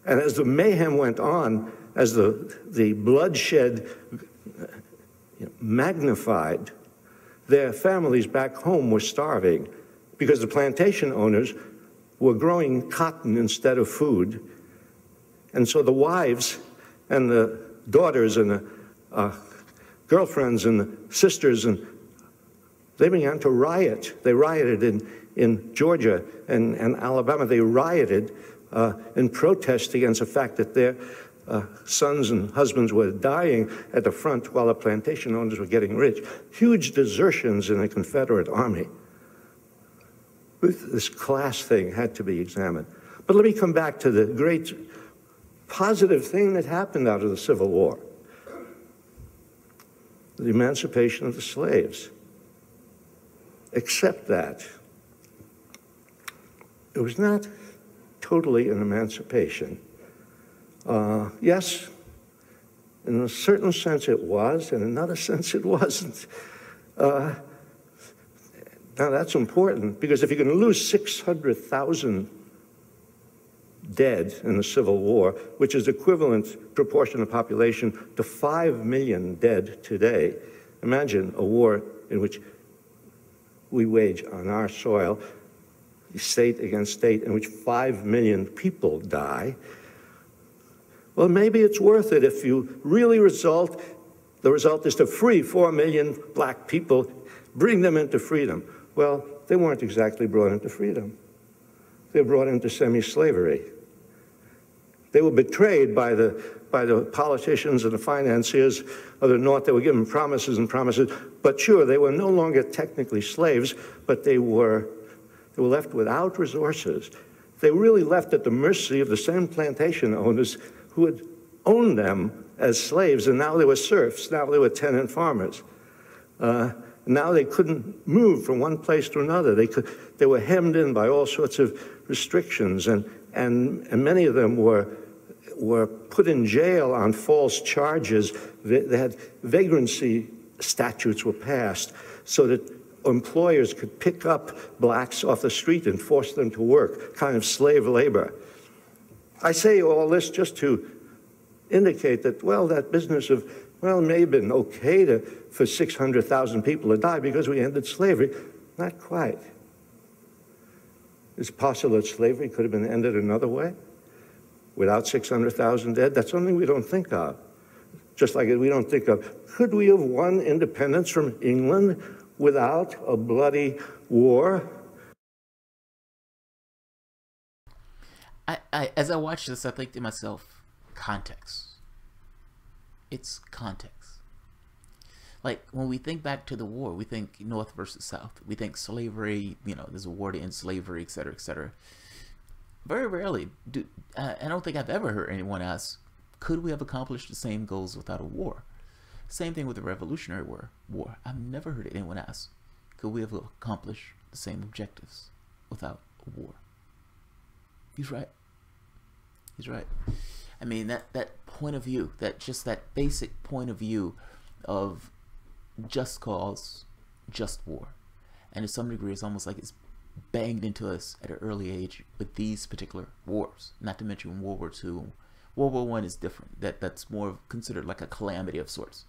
as the mayhem went on, as the bloodshed magnified, their families back home were starving because the plantation owners were growing cotton instead of food. And so the wives and the daughters and the girlfriends and the sisters, and they began to riot. They rioted in Georgia and Alabama. They rioted in protest against the fact that their sons and husbands were dying at the front while the plantation owners were getting rich. Huge desertions in the Confederate Army. This class thing had to be examined. But let me come back to the great positive thing that happened out of the Civil War. The emancipation of the slaves. Except that it was not totally an emancipation. Yes, in a certain sense it was, in another sense it wasn't. Now that's important, because if you're going to lose 600,000 dead in the Civil War, which is equivalent proportion of population to 5 million dead today, imagine a war in which we wage on our soil, state against state, in which 5 million people die. Well, maybe it's worth it if you really the result is to free 4 million black people, bring them into freedom. Well, they weren't exactly brought into freedom. They were brought into semi-slavery. They were betrayed by the politicians and the financiers of the North. They were given promises and promises. But sure, they were no longer technically slaves, but they were left without resources. They were really left at the mercy of the same plantation owners who had owned them as slaves, and now they were serfs. Now they were tenant farmers. Now they couldn't move from one place to another. They were hemmed in by all sorts of restrictions, and many of them were put in jail on false charges. They had vagrancy statutes were passed so that employers could pick up blacks off the street and force them to work, kind of slave labor. I say all this just to indicate that, well, that business of, well, it may have been okay for 600,000 people to die because we ended slavery. Not quite. It's possible that slavery could have been ended another way without 600,000 dead. That's something we don't think of. Just like we don't think of, could we have won independence from England without a bloody war? As I watch this, I think to myself, context. It's context. Like, when we think back to the war, we think North versus South. We think slavery, you know, there's a war to end slavery, et cetera, et cetera. Very rarely, I don't think I've ever heard anyone ask, could we have accomplished the same goals without a war? Same thing with the Revolutionary War. I've never heard anyone ask, could we have accomplished the same objectives without a war? He's right. He's right. I mean, that point of view, that basic point of view of just cause, just war. And to some degree, it's almost like it's banged into us at an early age with these particular wars. Not to mention World War II. World War I is different. That's more considered like a calamity of sorts.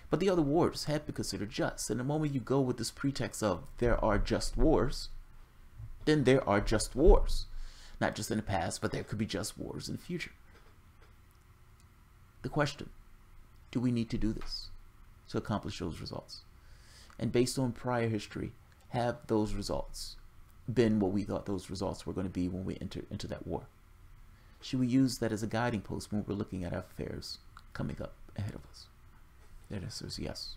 But the other wars have been considered just. And the moment you go with this pretext of there are just wars, then there are just wars. Not just in the past, but there could be just wars in the future. The question, do we need to do this to accomplish those results? And based on prior history, have those results been what we thought those results were going to be when we enter into that war? Should we use that as a guiding post when we're looking at our affairs coming up ahead of us? The answer is yes.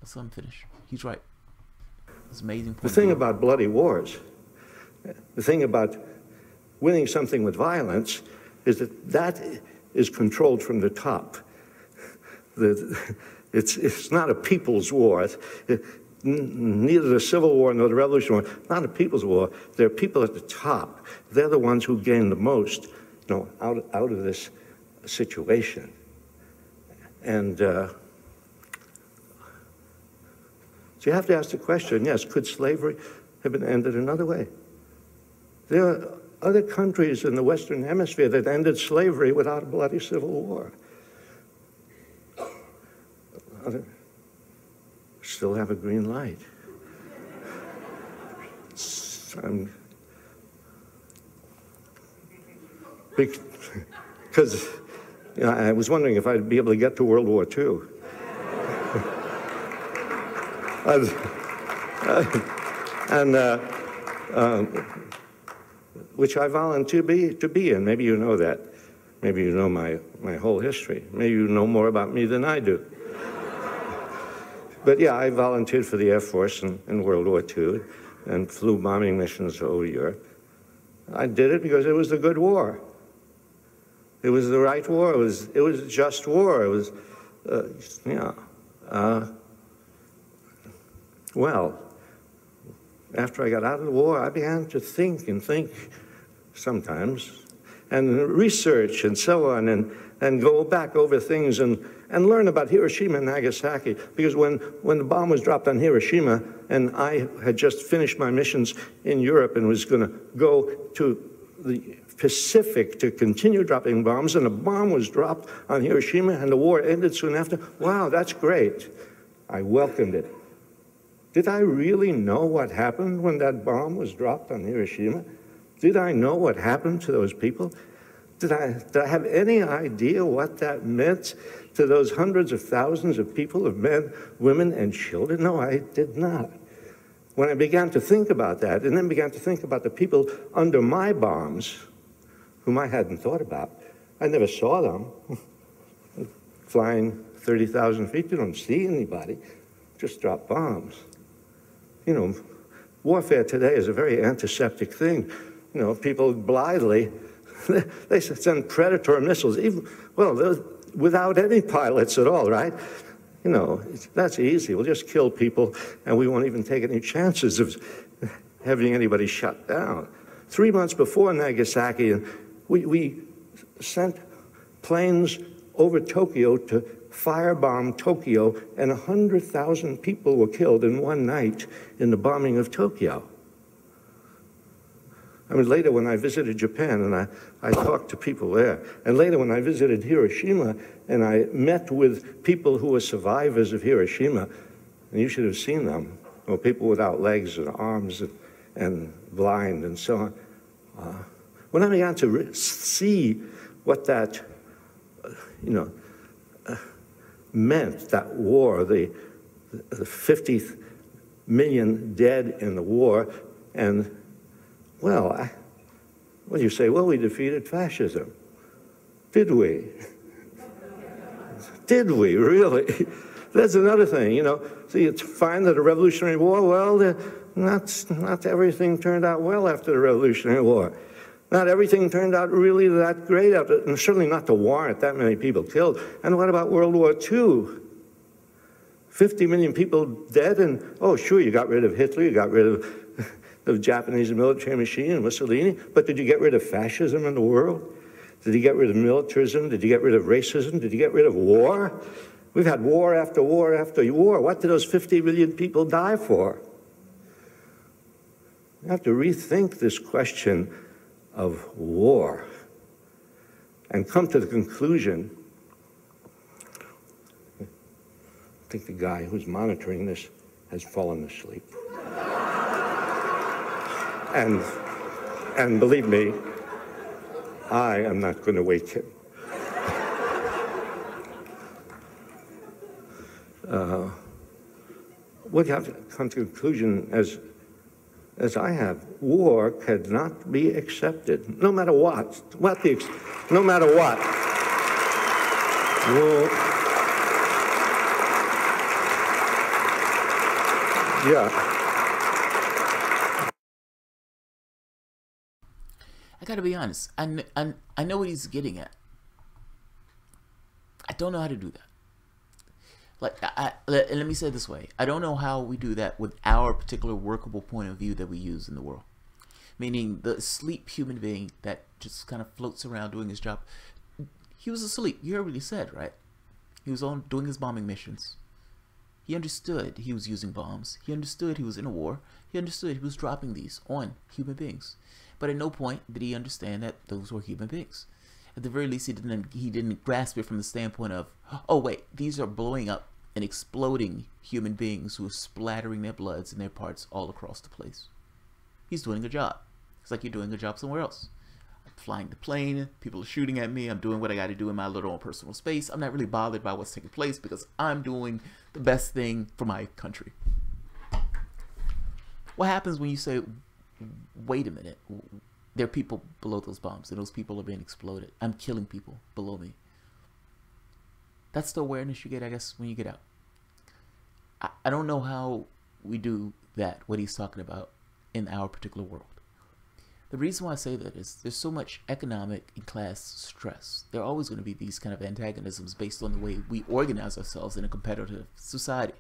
Let's let him finish. He's right. It's amazing. The thing about bloody wars, the thing about winning something with violence, is that is controlled from the top. It's not a people's war. Neither the Civil War nor the Revolutionary War, not a people's war. There are people at the top. They're the ones who gain the most, out of this situation. And so you have to ask the question, yes, could slavery have been ended another way? There are other countries in the Western Hemisphere that ended slavery without a bloody civil war. Still have a green light. Because I was wondering if I'd be able to get to World War II. Which I volunteered to be in. Maybe you know that. Maybe you know my whole history. Maybe you know more about me than I do. But yeah, I volunteered for the Air Force in World War II and flew bombing missions over Europe. I did it because it was a good war. It was the right war. It was a just war. It was, well, after I got out of the war, I began to think sometimes, and research and so on, and go back over things and learn about Hiroshima and Nagasaki. Because when the bomb was dropped on Hiroshima, and I had just finished my missions in Europe and was going to go to the Pacific to continue dropping bombs, and a bomb was dropped on Hiroshima and the war ended soon after, wow, that's great. I welcomed it. Did I really know what happened when that bomb was dropped on Hiroshima? Did I know what happened to those people? Did I have any idea what that meant to those hundreds of thousands of people, of men, women, and children? No, I did not. when I began to think about that, and then began to think about the people under my bombs, whom I hadn't thought about, I never saw them. Flying 30,000 feet, you don't see anybody, just drop bombs. You know, warfare today is a very antiseptic thing. You know, people blithely, they send Predator missiles, even, well, without any pilots at all, right? You know, that's easy. We'll just kill people, and we won't even take any chances of having anybody shut down. 3 months before Nagasaki, we sent planes over Tokyo to firebomb Tokyo, and 100,000 people were killed in one night in the bombing of Tokyo. I mean, later when I visited Japan and I talked to people there, and later when I visited Hiroshima and I met with people who were survivors of Hiroshima, and you should have seen them, well, people without legs and arms and blind and so on. When I began to see what that, you know, meant, that war, the 50 million dead in the war, and well, what do you say? Well, we defeated fascism. Did we? Did we, really? That's another thing, you know. So you find that the Revolutionary War, well, not everything turned out well after the Revolutionary War. Not everything turned out really that great after, and certainly not to warrant that many people killed. And what about World War II? 50 million people dead, and oh, sure, you got rid of Hitler, you got rid of the Japanese military machine and Mussolini, but did you get rid of fascism in the world? Did you get rid of militarism? Did you get rid of racism? Did you get rid of war? We've had war after war after war. What did those 50 million people die for? We have to rethink this question of war and come to the conclusion. I think the guy who's monitoring this has fallen asleep. And believe me, I am not going to wake him. What you have to come to the conclusion, as I have, war cannot be accepted, no matter what. No matter what. War, yeah. I gotta be honest. I know what he's getting at. I don't know how to do that. Like, let me say it this way. I don't know how we do that with our particular workable point of view that we use in the world. Meaning the asleep human being that just kind of floats around doing his job. He was asleep. You heard what he said, right? He was on doing his bombing missions. He understood he was using bombs. He understood he was in a war. He understood he was dropping these on human beings. But at no point did he understand that those were human beings. At the very least, he didn't grasp it from the standpoint of, oh wait, these are blowing up and exploding human beings who are splattering their bloods and their parts all across the place. He's doing a job. It's like you're doing a job somewhere else. I'm flying the plane, people are shooting at me, I'm doing what I got to do in my little own personal space. I'm not really bothered by what's taking place because I'm doing the best thing for my country. What happens when you say, wait a minute, there are people below those bombs and those people are being exploded. I'm killing people below me. That's the awareness you get, I guess, when you get out. I don't know how we do that, what he's talking about in our particular world. The reason why I say that is there's so much economic and class stress. There are always going to be these kind of antagonisms based on the way we organize ourselves in a competitive society.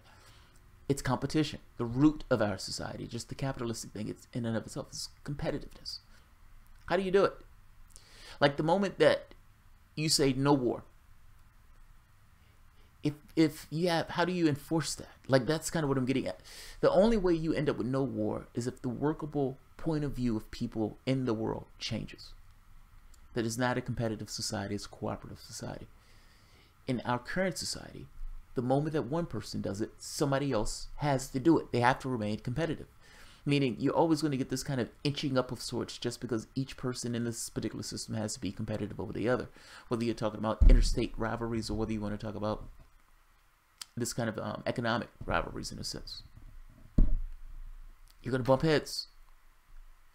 It's competition. The root of our society, just the capitalistic thing, it's in and of itself, is competitiveness. How do you do it? Like the moment that you say no war, if you have, how do you enforce that? Like that's kind of what I'm getting at. The only way you end up with no war is if the workable point of view of people in the world changes. That is not a competitive society, it's a cooperative society. In our current society, the moment that one person does it, somebody else has to do it. They have to remain competitive. Meaning you're always going to get this kind of inching up of sorts just because each person in this particular system has to be competitive over the other. Whether you're talking about interstate rivalries or whether you want to talk about this kind of economic rivalries in a sense. You're going to bump heads.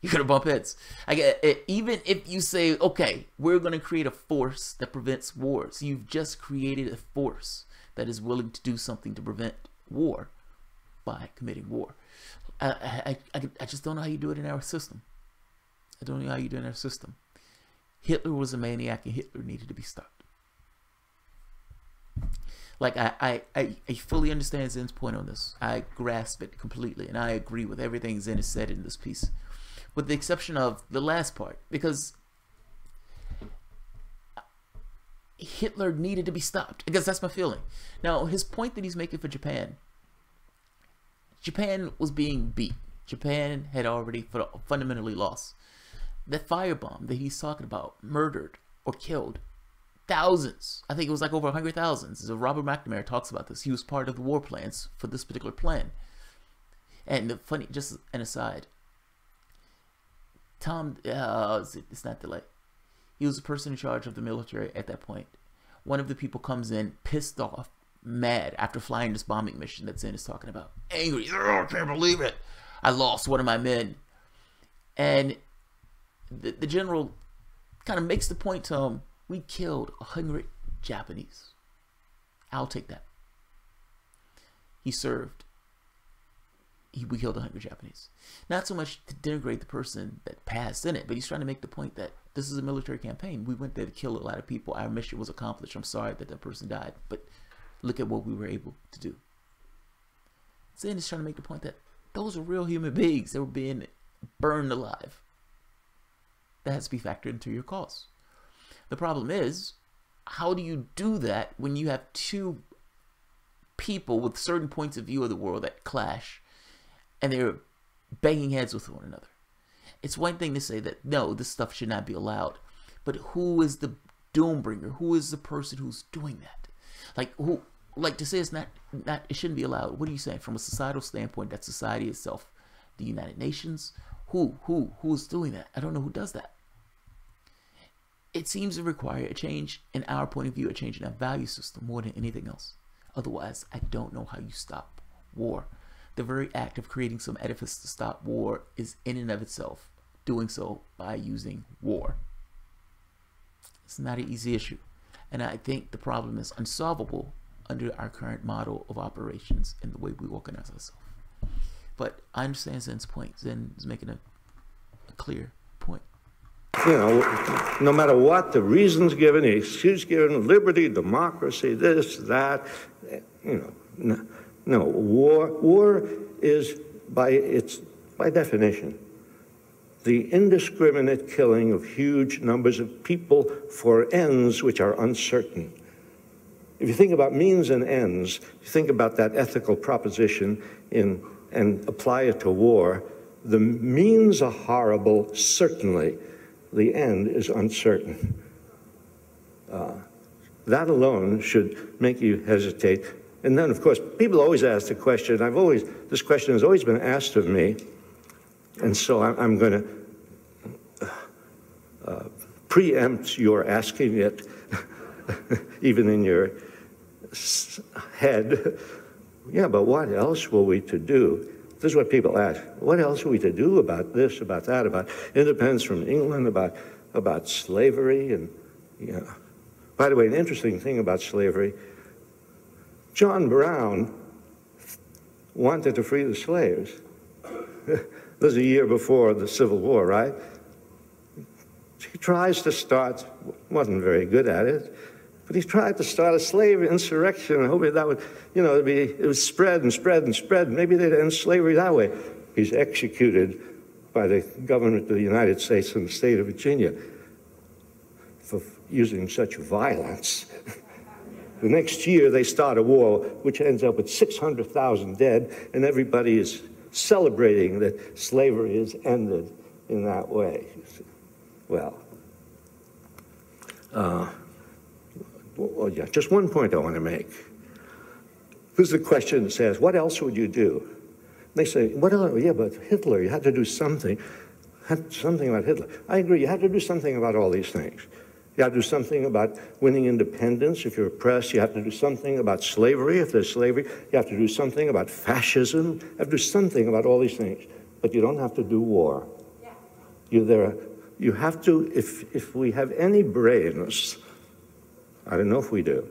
You're going to bump heads. I get it. Even if you say, okay, we're going to create a force that prevents wars, you've just created a force that is willing to do something to prevent war by committing war. I just don't know how you do it in our system. I don't know how you do it in our system. Hitler was a maniac, and Hitler needed to be stopped. Like, I fully understand Zinn's point on this. I grasp it completely, and I agree with everything Zinn has said in this piece, with the exception of the last part, because Hitler needed to be stopped, because that's my feeling. Now, his point that he's making for Japan was being beat. Japan had already fundamentally lost. That firebomb that he's talking about murdered or killed thousands. I think it was like over 100,000. So Robert McNamara talks about this. He was part of the war plans for this particular plan. And the funny, just an aside, Tom, it's not delay. He was the person in charge of the military at that point. One of the people comes in pissed off, mad, after flying this bombing mission that Zinn is talking about. Angry. Oh, I can't believe it. I lost one of my men. And the general kind of makes the point to him, we killed 100 Japanese. I'll take that. He served. We killed 100 Japanese. Not so much to denigrate the person that passed in it, but he's trying to make the point that this is a military campaign. We went there to kill a lot of people. Our mission was accomplished. I'm sorry that person died, but look at what we were able to do. Zinn is trying to make the point that those are real human beings that were being burned alive. That has to be factored into your costs. The problem is, how do you do that when you have two people with certain points of view of the world that clash and they're banging heads with one another? It's one thing to say that, no, this stuff should not be allowed. But who is the doombringer? Who is the person who's doing that? Like to say it's not, it shouldn't be allowed. What are you saying? From a societal standpoint, that society itself, the United Nations, who's doing that? I don't know who does that. It seems to require a change in our point of view, a change in our value system more than anything else. Otherwise, I don't know how you stop war. The very act of creating some edifice to stop war is in and of itself doing so by using war. It's not an easy issue. And I think the problem is unsolvable under our current model of operations and the way we organize ourselves. But I understand Zinn's point. Zinn is making a clear point. You know, no matter what the reasons given, the excuse given, liberty, democracy, this, that, you know, no, war is by definition the indiscriminate killing of huge numbers of people for ends which are uncertain. If you think about means and ends, you think about that ethical proposition and apply it to war, the means are horrible, certainly. The end is uncertain. That alone should make you hesitate. And then, of course, people always ask the question, this question has always been asked of me, and so I'm going to preempt your asking it, even in your head. Yeah, but what else were we to do? This is what people ask. What else are we to do about this, about that, about independence from England, about slavery? And, you know. By the way, an interesting thing about slavery, John Brown wanted to free the slaves. This was a year before the Civil War, right? He tries to start, wasn't very good at it, but he tried to start a slave insurrection and hoping that would, you know, it would spread and spread and spread. Maybe they'd end slavery that way. He's executed by the government of the United States and the state of Virginia for using such violence. The next year, they start a war, which ends up with 600,000 dead, and everybody is celebrating that slavery is ended in that way. Well, yeah, just one point I want to make. This is the question that says, what else would you do? And they say, what else? Yeah, but Hitler, you had to do something. Something about Hitler. I agree, you have to do something about all these things. You have to do something about winning independence if you're oppressed. You have to do something about slavery if there's slavery. You have to do something about fascism. You have to do something about all these things. but you don't have to do war. You have to, if we have any brains, I don't know if we do,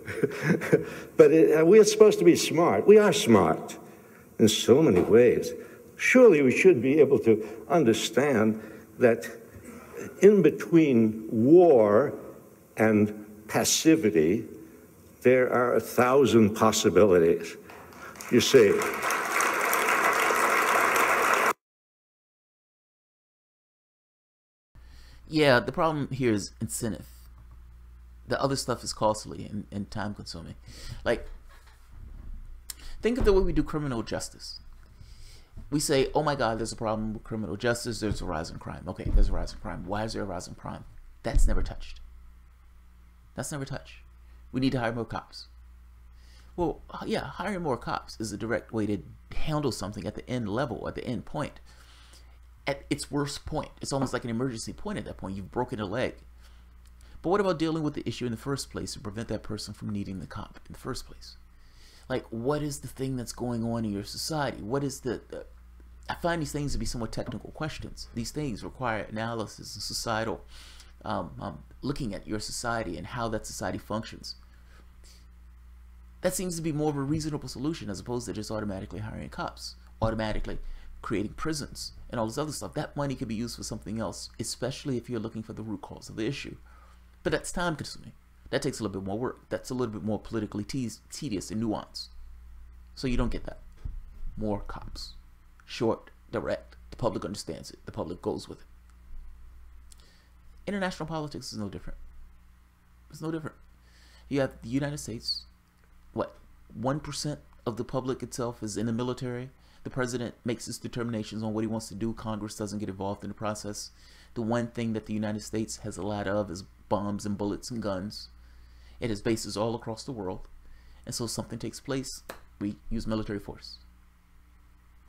but we are supposed to be smart. We are smart in so many ways. Surely we should be able to understand that in between war and passivity, there are 1,000 possibilities. You see. Yeah, the problem here is incentive. The other stuff is costly and time consuming. Like, think of the way we do criminal justice. We say, oh my God, there's a problem with criminal justice. There's a rise in crime. Okay, there's a rise in crime. Why is there a rise in crime? That's never touched. That's never touched. We need to hire more cops. Well, yeah, hiring more cops is a direct way to handle something at the end level, at the end point. At its worst point. It's almost like an emergency point at that point. You've broken a leg. But what about dealing with the issue in the first place to prevent that person from needing the cop in the first place? Like, what is the thing that's going on in your society? What is I find these things to be somewhat technical questions. These things require analysis and societal, looking at your society and how that society functions. That seems to be more of a reasonable solution as opposed to just automatically hiring cops, automatically creating prisons and all this other stuff. That money could be used for something else, especially if you're looking for the root cause of the issue. But that's time consuming. That takes a little bit more work. That's a little bit more politically tedious and nuanced. So you don't get that. More cops. Short, direct. The public understands it. The public goes with it. International politics is no different. It's no different. You have the United States. What? 1% of the public itself is in the military. The president makes his determinations on what he wants to do. Congress doesn't get involved in the process. The one thing that the United States has a lot of is bombs and bullets and guns. It has bases all across the world. And so something takes place, we use military force.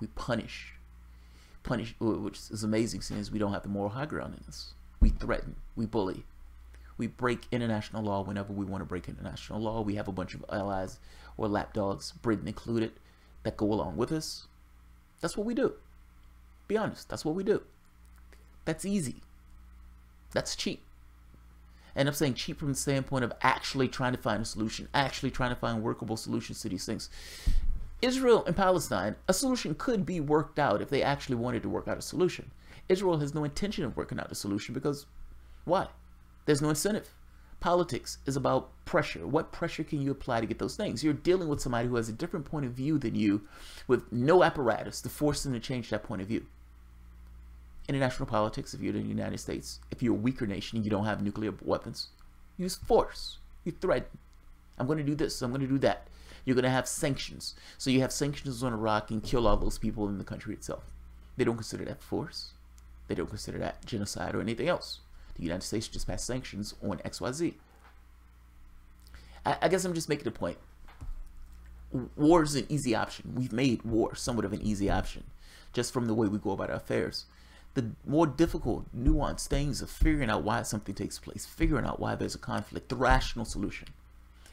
We punish, which is amazing since we don't have the moral high ground in this. We threaten, we bully. We break international law whenever we want to break international law. We have a bunch of allies or lapdogs, Britain included, that go along with us. That's what we do. Be honest, that's what we do. That's easy. That's cheap. And I'm saying cheap from the standpoint of actually trying to find a solution, actually trying to find workable solutions to these things. Israel and Palestine, a solution could be worked out if they actually wanted to work out a solution. Israel has no intention of working out a solution because why? There's no incentive. Politics is about pressure. What pressure can you apply to get those things? You're dealing with somebody who has a different point of view than you with no apparatus to force them to change that point of view. International politics, if you're in the United States, if you're a weaker nation and you don't have nuclear weapons, use force. You threaten. I'm going to do this. I'm going to do that. You're going to have sanctions. So you have sanctions on Iraq and kill all those people in the country itself. They don't consider that force. They don't consider that genocide or anything else. The United States just passed sanctions on XYZ. I guess I'm just making a point. War is an easy option. We've made war somewhat of an easy option just from the way we go about our affairs. The more difficult, nuanced things of figuring out why something takes place, figuring out why there's a conflict, the rational solution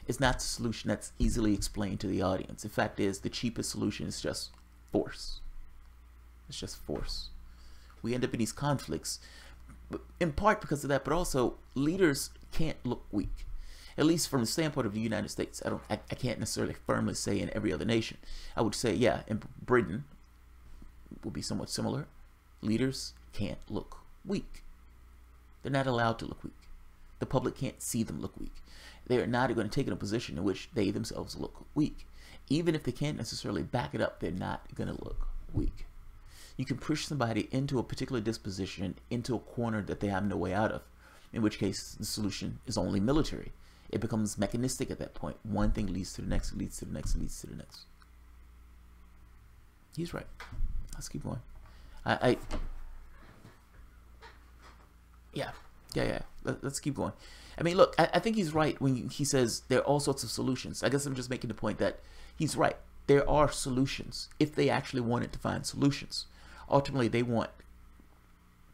is not the solution that's easily explained to the audience. The fact is, the cheapest solution is just force. It's just force. We end up in these conflicts, in part because of that, but also leaders can't look weak. At least from the standpoint of the United States. I can't necessarily firmly say in every other nation. I would say, yeah, in Britain will be somewhat similar. Leaders can't look weak. They're not allowed to look weak. The public can't see them look weak. They are not going to take in a position in which they themselves look weak. Even if they can't necessarily back it up, they're not going to look weak. You can push somebody into a particular disposition, into a corner that they have no way out of, in which case the solution is only military. It becomes mechanistic at that point. One thing leads to the next, leads to the next, leads to the next. He's right. Let's keep going. Yeah. Let's keep going. I mean, look, I think he's right when he says there are all sorts of solutions. I guess I'm just making the point that he's right. There are solutions if they actually wanted to find solutions. Ultimately, they want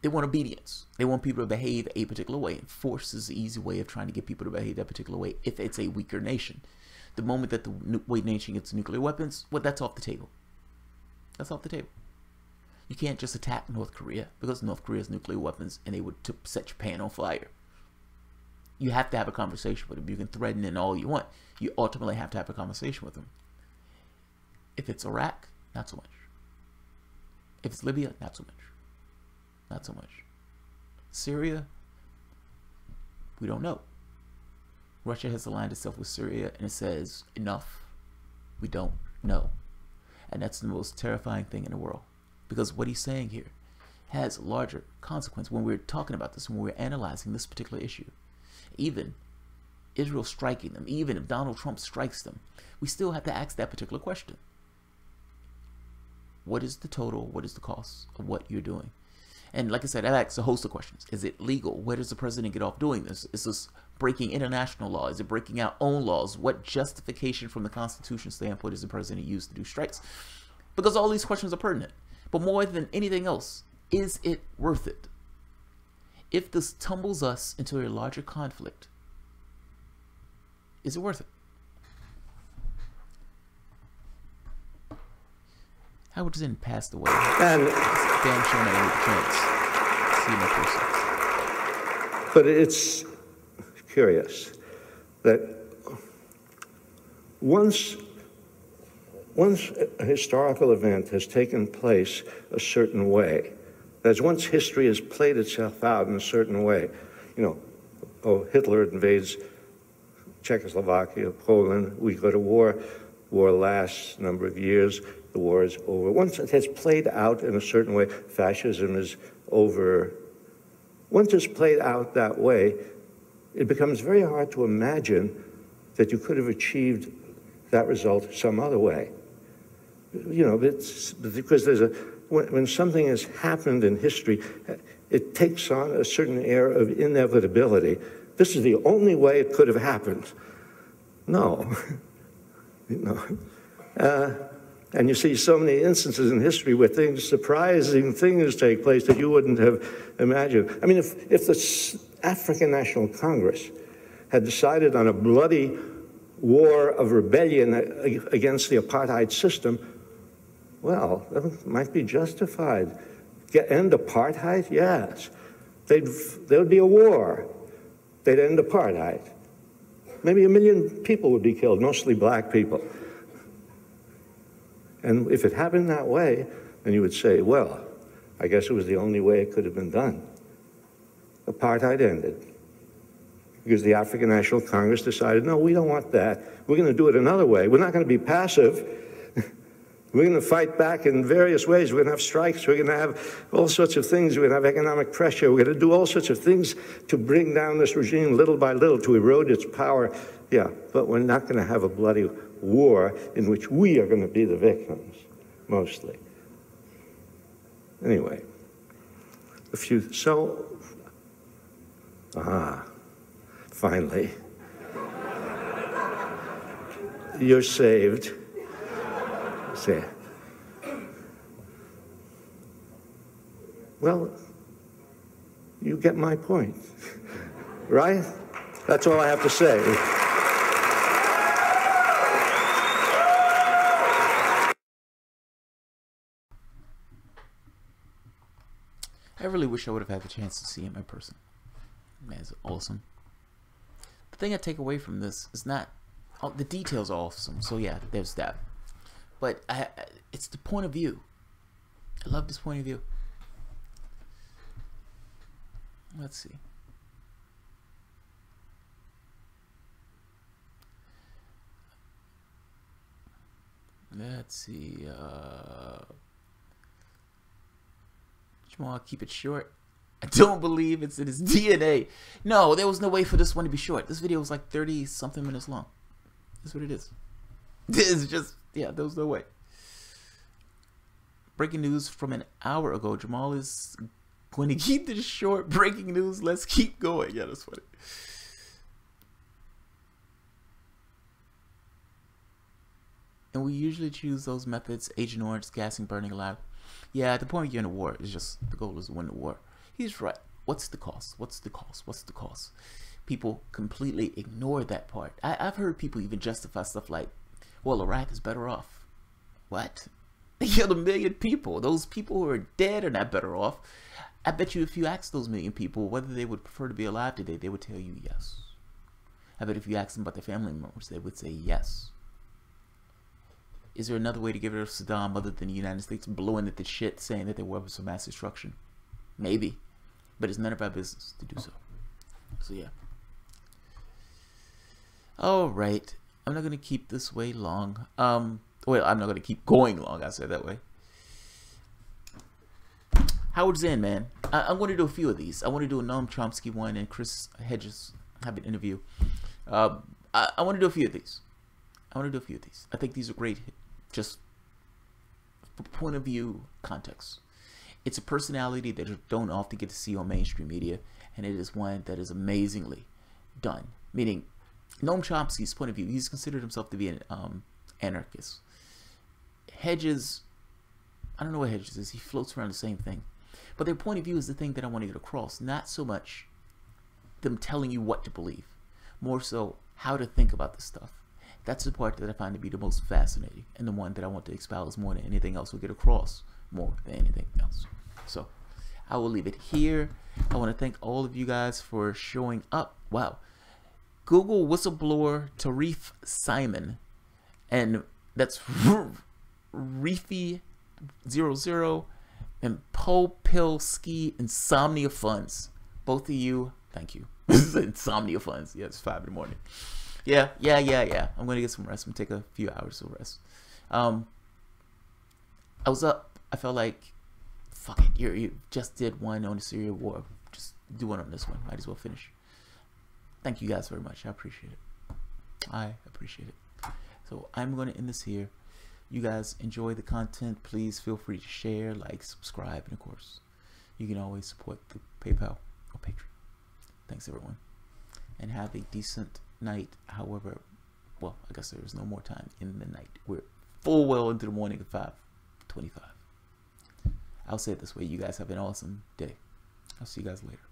obedience. They want people to behave a particular way. And force is the easy way of trying to get people to behave that particular way if it's a weaker nation. The moment that the weak nation gets nuclear weapons, well, that's off the table. That's off the table. You can't just attack North Korea because North Korea has nuclear weapons and they would set Japan on fire. You have to have a conversation with them. You can threaten it all you want. You ultimately have to have a conversation with them. If it's Iraq, not so much. If it's Libya, not so much. Not so much. Syria, we don't know. Russia has aligned itself with Syria and it says, enough, we don't know. And that's the most terrifying thing in the world. Because what he's saying here has larger consequence when we're talking about this, when we're analyzing this particular issue. Even Israel striking them, even if Donald Trump strikes them, we still have to ask that particular question. What is the total? What is the cost of what you're doing? And like I said, I've asked a host of questions. Is it legal? Where does the president get off doing this? Is this breaking international law? Is it breaking our own laws? What justification from the Constitution standpoint is the president used to do strikes? Because all these questions are pertinent. But more than anything else, is it worth it? If this tumbles us into a larger conflict, is it worth it? Howard Zinn passed away. And damn sure I had a chance. See my person. But it's curious that once a historical event has taken place a certain way, that's once history has played itself out in a certain way, Hitler invades Czechoslovakia, Poland, we go to war lasts a number of years, the war is over. Once it has played out in a certain way, fascism is over. Once it's played out that way, it becomes very hard to imagine that you could have achieved that result some other way. It's because when something has happened in history, it takes on a certain air of inevitability. This is the only way it could have happened. No. And you see so many instances in history where surprising things take place that you wouldn't have imagined. I mean, if the African National Congress had decided on a bloody war of rebellion against the apartheid system, well, that might be justified. End apartheid? Yes. There would be a war. They'd end apartheid. Maybe 1 million people would be killed, mostly black people. And if it happened that way, then you would say, well, I guess it was the only way it could have been done. Apartheid ended because the African National Congress decided, no, we don't want that. We're going to do it another way. We're not going to be passive. We're going to fight back in various ways. We're going to have strikes. We're going to have all sorts of things. We're going to have economic pressure. We're going to do all sorts of things to bring down this regime little by little, to erode its power. Yeah, but we're not going to have a bloody war in which we are going to be the victims, mostly. Anyway, finally, you're saved. Say, well, you get my point, right? That's all I have to say. I really wish I would have had the chance to see him in person. Man, it's awesome. The thing I take away from this is not... the details are awesome, so yeah, there's that. But it's the point of view. I love this point of view. Let's see. Let's see. Jamal, keep it short. I don't believe it's in his DNA. No, there was no way for this one to be short. This video was like 30-something minutes long. That's what it is. It's just, yeah, there was no way. Breaking news from an hour ago. Jamal is going to keep this short. Breaking news. Let's keep going. Yeah, that's funny. And we usually choose those methods. Agent Orange, gassing, burning alive. Yeah, at the point you're in a war, it's just the goal is to win the war. He's right. What's the cost? What's the cost? What's the cost? People completely ignore that part. I've heard people even justify stuff like, well, Iraq is better off. What? They killed 1 million people. Those people who are dead are not better off. I bet you if you ask those 1 million people whether they would prefer to be alive today, they would tell you yes. I bet if you ask them about their family members, they would say yes. Is there another way to get rid of Saddam other than the United States blowing at the shit, saying that they're weapons of mass destruction? Maybe. But it's none of our business to do so. So yeah. Alright. I'm not going to keep this way long. Well, I'm not going to keep going long, I said that way. Howard Zinn, man. I'm going to do a few of these. I want to do a Noam Chomsky one and Chris Hedges have an interview. I want to do a few of these. I think these are great, just from point of view context. It's a personality that you don't often get to see on mainstream media, and it is one that is amazingly done. Meaning, Noam Chomsky's point of view, he's considered himself to be an anarchist. Hedges, I don't know what Hedges is. He floats around the same thing. But their point of view is the thing that I want to get across. Not so much them telling you what to believe. More so how to think about this stuff. That's the part that I find to be the most fascinating. And the one that I want to espouse more than anything else. Or get across more than anything else. So, I will leave it here. I want to thank all of you guys for showing up. Wow. Google whistleblower Tarif Simon. And that's Reefy00 and Popilski Insomnia Funds. Both of you, thank you. Insomnia Funds. Yeah, it's 5 in the morning. Yeah. I'm gonna get some rest. I'm gonna take a few hours of rest. I was up. I felt like, fuck it. You just did one on the Syria war. Just do one on this one. Might as well finish. Thank you guys very much. I appreciate it. So I'm going to end this here. You guys enjoy the content. Please feel free to share, like, subscribe, and of course, you can always support the PayPal or Patreon. Thanks, everyone. And have a decent night. However, well, I guess there is no more time in the night. We're full well into the morning at 5:25. I'll say it this way. You guys have an awesome day. I'll see you guys later.